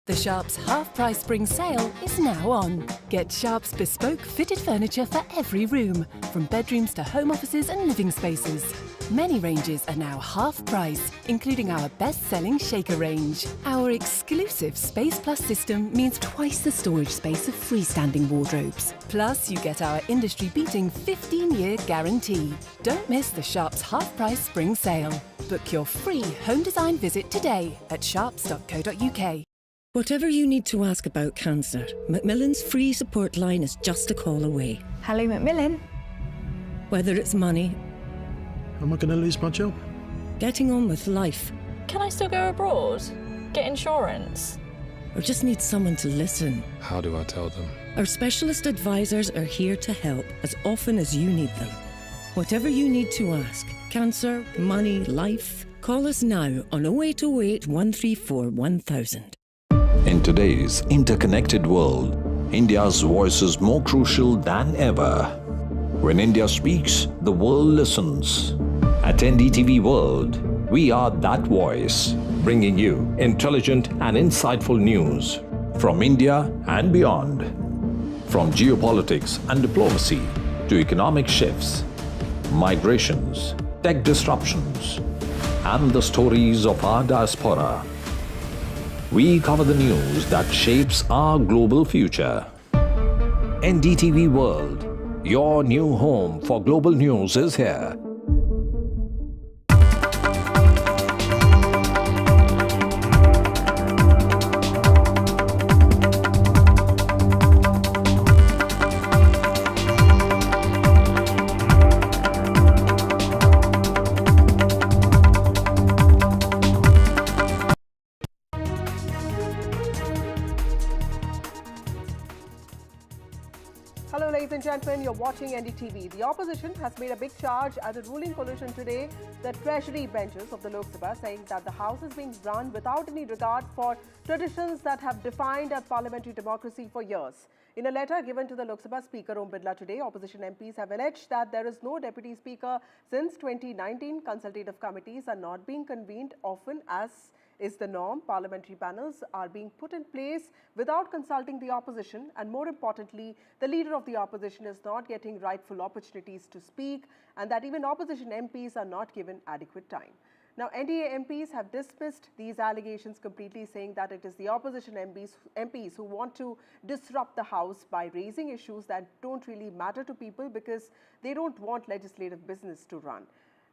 The Sharps half-price spring sale is now on. Get Sharps bespoke fitted furniture for every room, from bedrooms to home offices and living spaces. Many ranges are now half price, including our best-selling Shaker range. Our exclusive Space Plus system means twice the storage space of freestanding wardrobes. Plus, you get our industry-beating 15-year guarantee. Don't miss the Sharps half-price spring sale. Book your free home design visit today at sharps.co.uk. Whatever you need to ask about cancer, Macmillan's free support line is just a call away. Hello, Macmillan. Whether it's money... Am I going to lose my job? Getting on with life. Can I still go abroad? Get insurance? Or just need someone to listen. How do I tell them? Our specialist advisors are here to help as often as you need them. Whatever you need to ask, cancer, money, life, call us now on 0808 134 1000. In today's interconnected world, India's voice is more crucial than ever. When India speaks, the world listens. At NDTV World, we are that voice, bringing you intelligent and insightful news from India and beyond. From geopolitics and diplomacy to economic shifts, migrations, tech disruptions, and the stories of our diaspora. We cover the news that shapes our global future. NDTV World, your new home for global news, is here. you're watching NDTV. The opposition has made a big charge at the ruling coalition today, the treasury benches of the Lok Sabha, saying that the House is being run without any regard for traditions that have defined a parliamentary democracy for years. In a letter given to the Lok Sabha Speaker Om Birla today, opposition MPs have alleged that there is no Deputy Speaker since 2019. Consultative committees are not being convened often as is the norm. Parliamentary panels are being put in place without consulting the opposition, and more importantly, the leader of the opposition is not getting rightful opportunities to speak, and that even opposition MPs are not given adequate time. Now, NDA MPs have dismissed these allegations completely, saying that it is the opposition MPs who want to disrupt the House by raising issues that don't really matter to people because they don't want legislative business to run.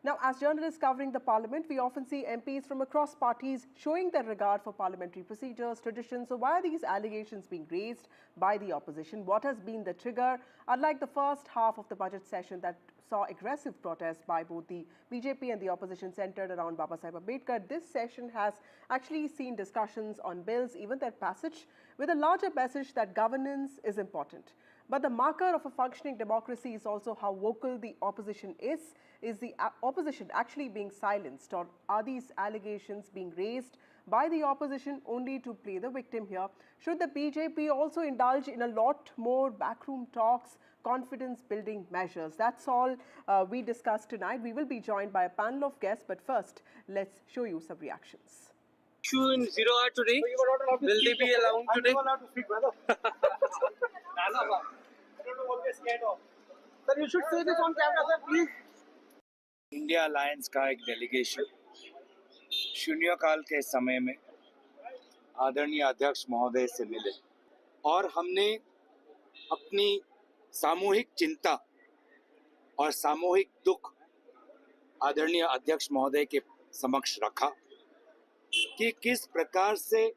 Now, as journalists covering the parliament, we often see MPs from across parties showing their regard for parliamentary procedures, traditions. So why are these allegations being raised by the opposition? What has been the trigger? Unlike the first half of the budget session that saw aggressive protests by both the BJP and the opposition centered around Babasaheb Ambedkar, this session has actually seen discussions on bills, even their passage, with a larger message that governance is important. But the marker of a functioning democracy is also how vocal the opposition is. Is the opposition actually being silenced, or are these allegations being raised by the opposition only to play the victim here? Should the BJP also indulge in a lot more backroom talks, confidence-building measures? That's all we discussed tonight. We will be joined by a panel of guests, but first, let's show you some reactions. Issue in 0 hour today. Will they be allowed today? I don't know what they're scared of. Sir, you should say this on camera, sir, please. India alliance का एक delegation शून्यकाल के समय में आदरणीय अध्यक्ष महोदय से मिले और हमने अपनी सामूहिक चिंता और सामूहिक दुख आदरणीय अध्यक्ष महोदय के समक्ष रखा कि किस प्रकार से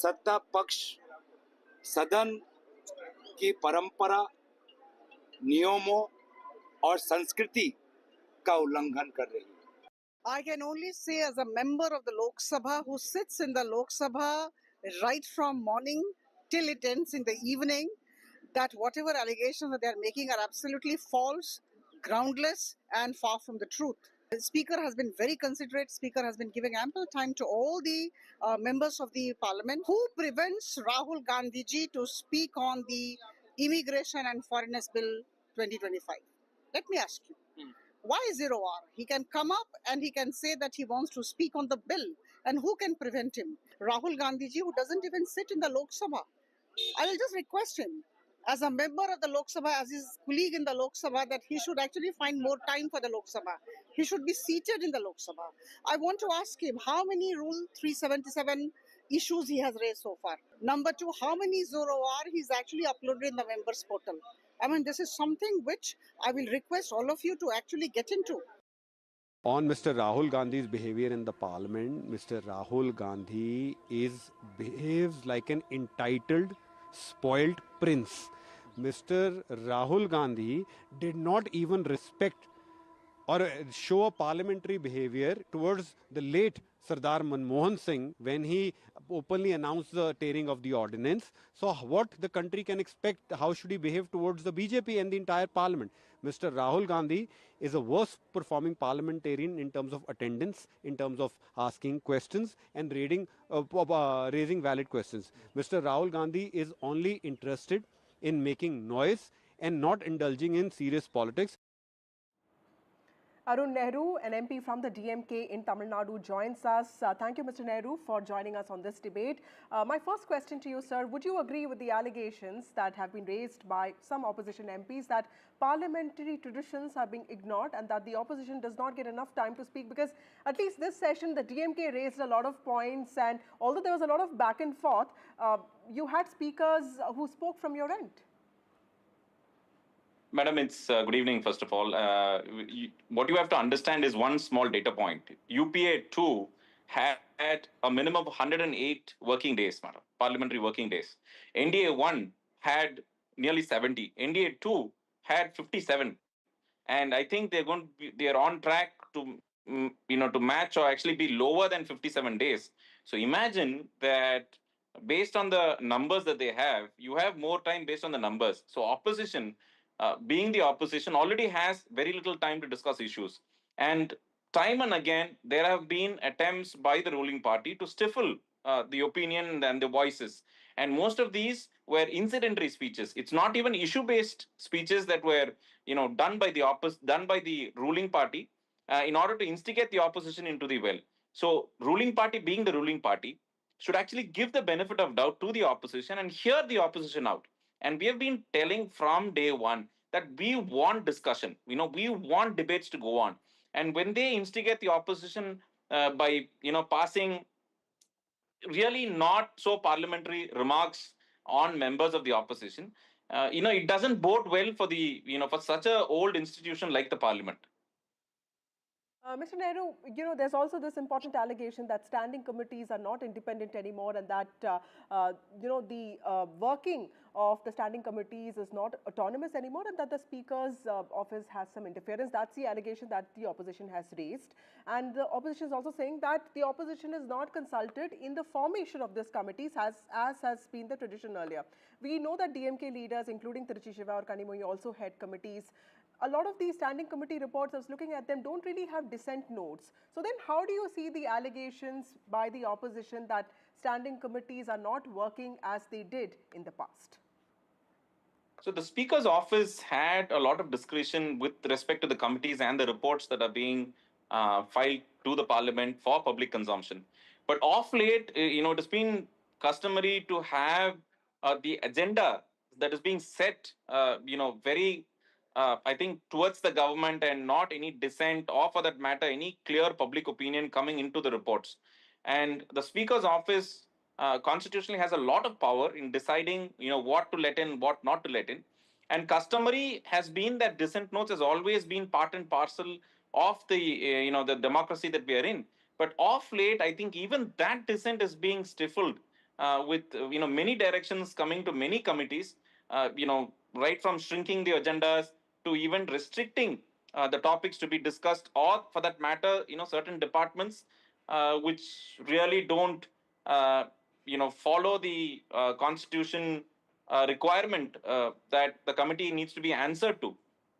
सत्ता पक्ष सदन की परंपरा, नियमों और संस्कृति का उल्लंघन कर रही है. I can only say as a member of the Lok Sabha who sits in the Lok Sabha right from morning till it ends in the evening, that whatever allegations that they are making are absolutely false, groundless and far from the truth. The Speaker has been very considerate. Speaker has been giving ample time to all the members of the Parliament. Who prevents Rahul Gandhi ji to speak on the Immigration and Foreigners Bill 2025? Let me ask you. Why 0 hour? He can come up and he can say that he wants to speak on the bill, and who can prevent him? Rahul Gandhi ji, who doesn't even sit in the Lok Sabha. I will just request him as a member of the Lok Sabha, as his colleague in the Lok Sabha, that he should actually find more time for the Lok Sabha. He should be seated in the Lok Sabha. I want to ask him how many Rule 377 issues he has raised so far. Number two, how many 0 hour he's actually uploaded in the members portal. I mean, this is something which I will request all of you to actually get into. On Mr. Rahul Gandhi's behavior in the parliament, Mr. Rahul Gandhi behaves like an entitled, spoilt prince. Mr. Rahul Gandhi did not even respect or show a parliamentary behavior towards the late Sardar Manmohan Singh when he openly announced the tearing of the ordinance. So what the country can expect, how should he behave towards the BJP and the entire parliament? Mr. Rahul Gandhi is a worst performing parliamentarian in terms of attendance, in terms of asking questions and raising valid questions. Mr. Rahul Gandhi is only interested in making noise and not indulging in serious politics. Arun Nehru, an MP from the DMK in Tamil Nadu, joins us. Thank you, Mr. Nehru, for joining us on this debate. My first question to you, sir, would you agree with the allegations that have been raised by some opposition MPs that parliamentary traditions are being ignored and that the opposition does not get enough time to speak? Because at least this session, the DMK raised a lot of points, and although there was a lot of back and forth, you had speakers who spoke from your end. Madam, it's good evening, first of all. What you have to understand is one small data point. UPA 2 had a minimum of 108 working days, madam, parliamentary working days. NDA 1 had nearly 70. NDA 2 had 57. And I think they're on track to, to match or actually be lower than 57 days. So imagine that based on the numbers that they have, you have more time based on the numbers. So opposition being the opposition, already has very little time to discuss issues. And time and again, there have been attempts by the ruling party to stifle the opinion and the voices. And most of these were incidentary speeches. It's not even issue-based speeches that were, done by the ruling party in order to instigate the opposition into the well. So, ruling party being the ruling party should actually give the benefit of doubt to the opposition and hear the opposition out. And we have been telling from day one that we want discussion. We want debates to go on. And when they instigate the opposition by passing really not so parliamentary remarks on members of the opposition, it doesn't bode well for for such a old institution like the parliament. Mr. Nehru, there's also this important allegation that standing committees are not independent anymore, and that, the working of the standing committees is not autonomous anymore, and that the Speaker's office has some interference. That's the allegation that the opposition has raised. And the opposition is also saying that the opposition is not consulted in the formation of these committees, as has been the tradition earlier. We know that DMK leaders, including Tiruchi Shiva or Kanimoyi, also head committees. A lot of these standing committee reports, I was looking at them, don't really have dissent notes. So then how do you see the allegations by the opposition that standing committees are not working as they did in the past? So the Speaker's office had a lot of discretion with respect to the committees and the reports that are being filed to the Parliament for public consumption. But of late, it has been customary to have the agenda that is being set, very I think, towards the government, and not any dissent or, for that matter, any clear public opinion coming into the reports. And the Speaker's office constitutionally has a lot of power in deciding, what to let in, what not to let in. And customary has been that dissent notes has always been part and parcel of the, the democracy that we are in. But of late, I think even that dissent is being stifled with, many directions coming to many committees, right from shrinking the agendas to even restricting the topics to be discussed, or, for that matter, certain departments which really don't, follow the constitution requirement that the committee needs to be answered to.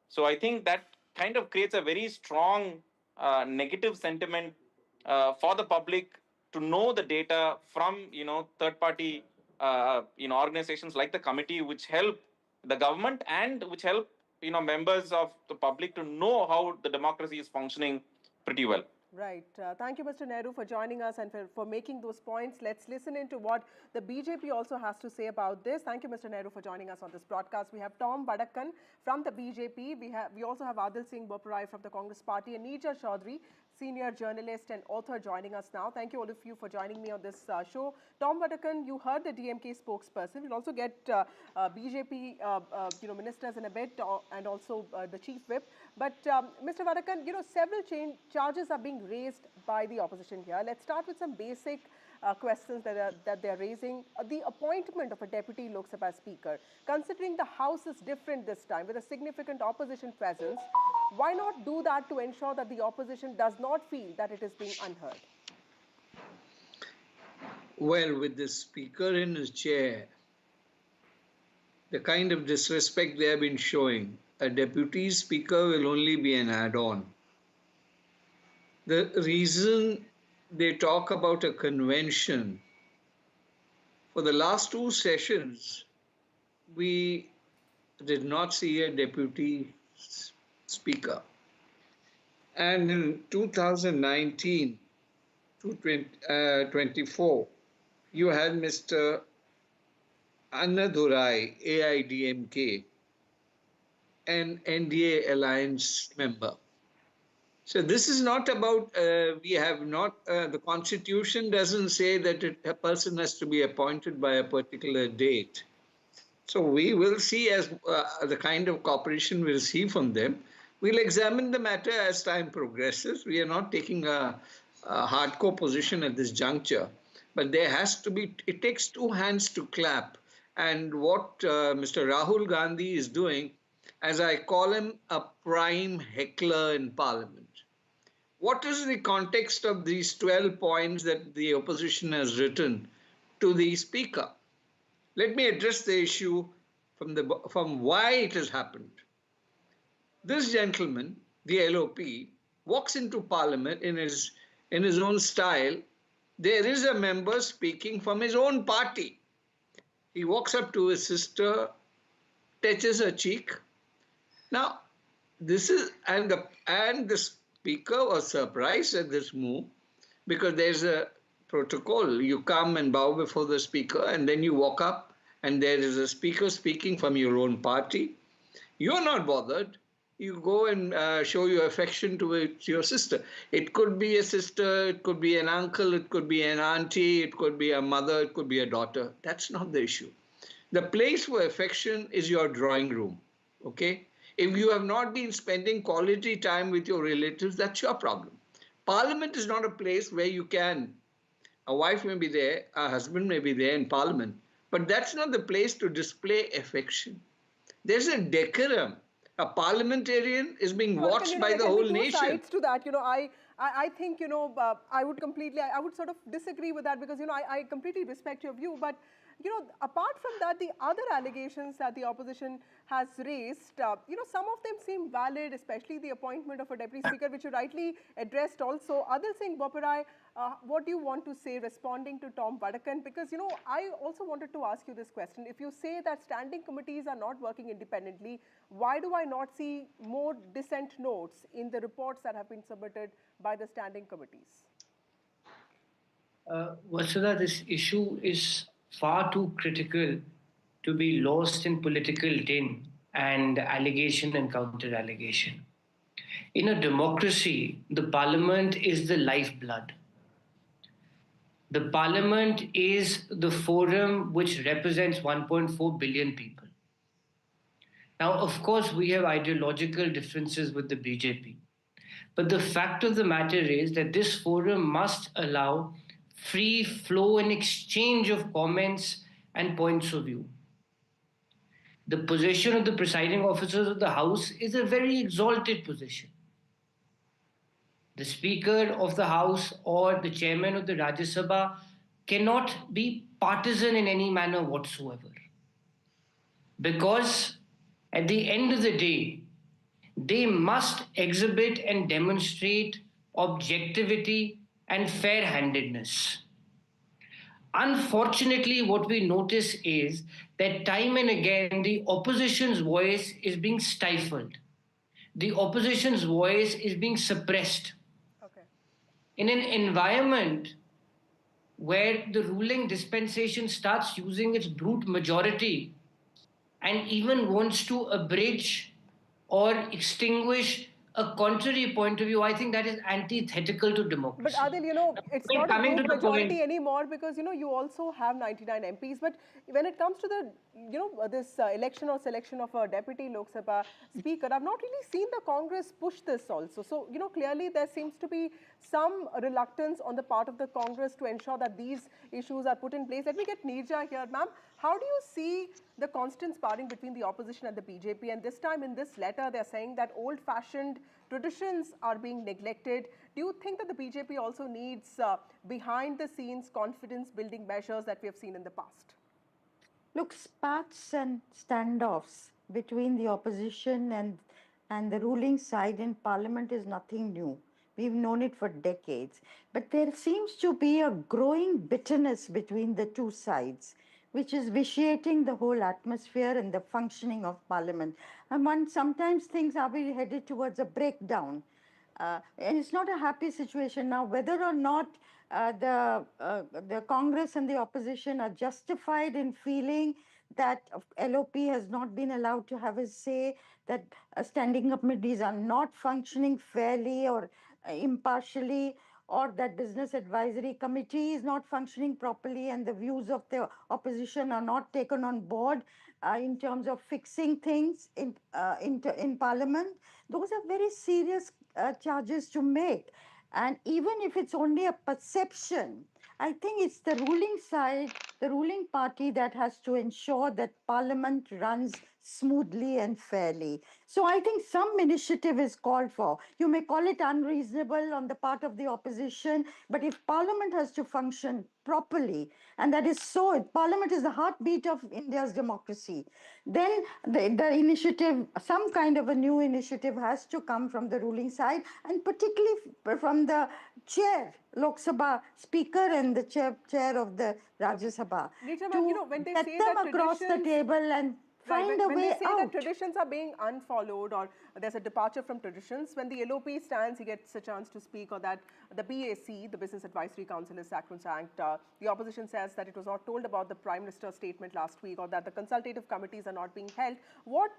So I think that kind of creates a very strong negative sentiment for the public to know the data from, third-party, organizations like the committee, which help the government and which help members of the public to know how the democracy is functioning pretty well. Right. Thank you, Mr. Nehru, for joining us and for making those points. Let's listen into what the BJP also has to say about this. Thank you, Mr. Nehru, for joining us on this broadcast. We have Tom Vadakkan from the BJP. We also have Adil Singh Boparai from the Congress Party, and Neerja Chaudhary, senior journalist and author, joining us now. Thank you, all of you, for joining me on this show. Tom Vadakkan, you heard the DMK spokesperson. We'll also get BJP ministers in a bit, and also the chief whip. But Mr. Vadakkan, several charges are being raised by the opposition here. Let's start with some basic questions that they're raising. The appointment of a deputy Lok Sabha speaker, considering the House is different this time with a significant opposition presence, why not do that to ensure that the opposition does not feel that it is being unheard? Well, with the speaker in his chair, the kind of disrespect they have been showing, a deputy speaker will only be an add-on. The reason they talk about a convention, for the last two sessions, we did not see a deputy speaker. And in 2019 to 24, you had Mr. Annadurai, AIDMK, an NDA alliance member. So this is not about, the Constitution doesn't say that a person has to be appointed by a particular date. So we will see as the kind of cooperation we'll see from them. We'll examine the matter as time progresses. We are not taking a hardcore position at this juncture, but there has to be, it takes two hands to clap. And what Mr. Rahul Gandhi is doing, as I call him, a prime heckler in Parliament. What is the context of these 12 points that the opposition has written to the Speaker? Let me address the issue from why it has happened. This gentleman, the LOP, walks into Parliament in his own style. There is a member speaking from his own party. He walks up to his sister, touches her cheek. Now, this is, and the speaker was surprised at this move because there's a protocol. You come and bow before the speaker, and then you walk up, and there is a speaker speaking from your own party. You're not bothered. You go and show your affection towards your sister. It could be a sister, it could be an uncle, it could be an auntie, it could be a mother, it could be a daughter. That's not the issue. The place for affection is your drawing room, okay? If you have not been spending quality time with your relatives, that's your problem. Parliament is not a place where you can, a wife may be there, a husband may be there in Parliament, but that's not the place to display affection. There's a decorum. A parliamentarian is being watched by the whole nation. Sides to that, I think, I would sort of disagree with that because, I completely respect your view. But, apart from that, the other allegations that the opposition has raised, some of them seem valid, especially the appointment of a deputy speaker, which you rightly addressed also. Others saying, Boparai, what do you want to say responding to Tom Vadakan? Because, I also wanted to ask you this question. If you say that standing committees are not working independently, why do I not see more dissent notes in the reports that have been submitted by the standing committees? Vasudha, this issue is far too critical to be lost in political din and allegation and counter-allegation. In a democracy, the parliament is the lifeblood. The parliament is the forum which represents 1.4 billion people. Now, of course, we have ideological differences with the BJP. But the fact of the matter is that this forum must allow free flow and exchange of comments and points of view. The position of the presiding officers of the House is a very exalted position. The Speaker of the House or the Chairman of the Rajya Sabha cannot be partisan in any manner whatsoever. Because at the end of the day, they must exhibit and demonstrate objectivity and fair-handedness. Unfortunately, what we notice is that time and again, the opposition's voice is being stifled. The opposition's voice is being suppressed. Okay. In an environment where the ruling dispensation starts using its brute majority and even wants to abridge or extinguish a contrary point of view, I think that is antithetical to democracy. But Adil, it's not a brute majority anymore because, you also have 99 MPs. But when it comes to the, this election or selection of a deputy Lok Sabha speaker, I've not really seen the Congress push this also. So, clearly there seems to be some reluctance on the part of the Congress to ensure that these issues are put in place. Let me get Neerja here, ma'am. How do you see the constant sparring between the opposition and the BJP? And this time in this letter, they're saying that old-fashioned traditions are being neglected. Do you think that the BJP also needs behind-the-scenes confidence-building measures that we have seen in the past? Look, spats and standoffs between the opposition and the ruling side in Parliament is nothing new. We've known it for decades. But there seems to be a growing bitterness between the two sides, which is vitiating the whole atmosphere and the functioning of Parliament. And one sometimes thinks, are we headed towards a breakdown? And it's not a happy situation. Now, whether or not the Congress and the opposition are justified in feeling that LOP has not been allowed to have a say, that standing committees are not functioning fairly or impartially, or that Business Advisory Committee is not functioning properly and the views of the opposition are not taken on board in terms of fixing things in Parliament. Those are very serious charges to make. And even if it's only a perception, I think it's the ruling side, the ruling party that has to ensure that Parliament runs smoothly and fairly. So I think some initiative is called for. You may call it unreasonable on the part of the opposition, but if Parliament has to function properly, and that is so, Parliament is the heartbeat of India's democracy, then the initiative, some kind of a new initiative has to come from the ruling side, and particularly from the chair, Lok Sabha Speaker and the chair of the Rajya Sabha, when they get say them that across the table and find a when way they say out. that traditions are being unfollowed or there's a departure from traditions, when the LOP stands, he gets a chance to speak, or that the BAC, the Business Advisory Council, is sacrosanct. The opposition says that it was not told about the Prime Minister's statement last week, or that the consultative committees are not being held. What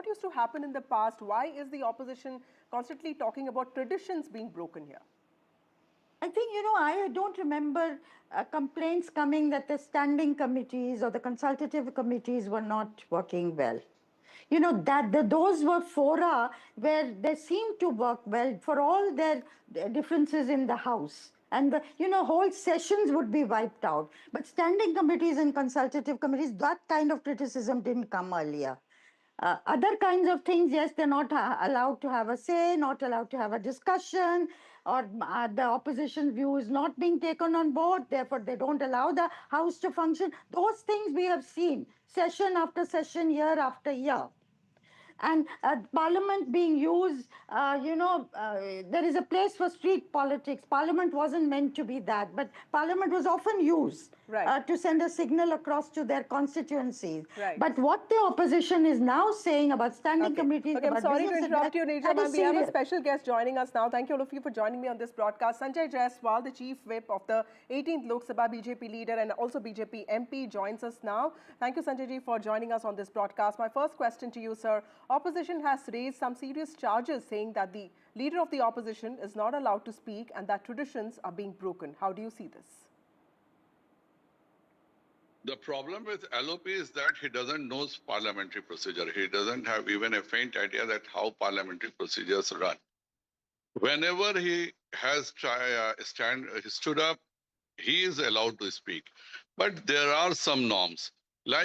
used to happen in the past? Why is the opposition constantly talking about traditions being broken here? I think, I don't remember complaints coming that the standing committees or the consultative committees were not working well. Those were fora where they seemed to work well for all their differences in the House. And whole sessions would be wiped out. But standing committees and consultative committees, that kind of criticism didn't come earlier. Other kinds of things, yes, they're not allowed to have a say, not allowed to have a discussion, or the opposition view is not being taken on board, therefore they don't allow the House to function. Those things we have seen, session after session, year after year. And Parliament being used, there is a place for street politics. Parliament wasn't meant to be that, but Parliament was often used to send a signal across to their constituencies. But what the opposition is now saying about standing committees... I'm sorry to interrupt you, Neja, ma'am. We have a special guest joining us now. Thank you all of you for joining me on this broadcast. Sanjay Jaiswal, the Chief Whip of the 18th Lok Sabha BJP leader and also BJP MP, joins us now. Thank you, Sanjay ji, for joining us on this broadcast. My first question to you, sir. Opposition has raised some serious charges saying that the leader of the opposition is not allowed to speak and that traditions are being broken. How do you see this? The problem with LOP is that he doesn't know parliamentary procedure. He doesn't have even a faint idea that how parliamentary procedures run. Whenever he has stood up, he is allowed to speak. But there are some norms.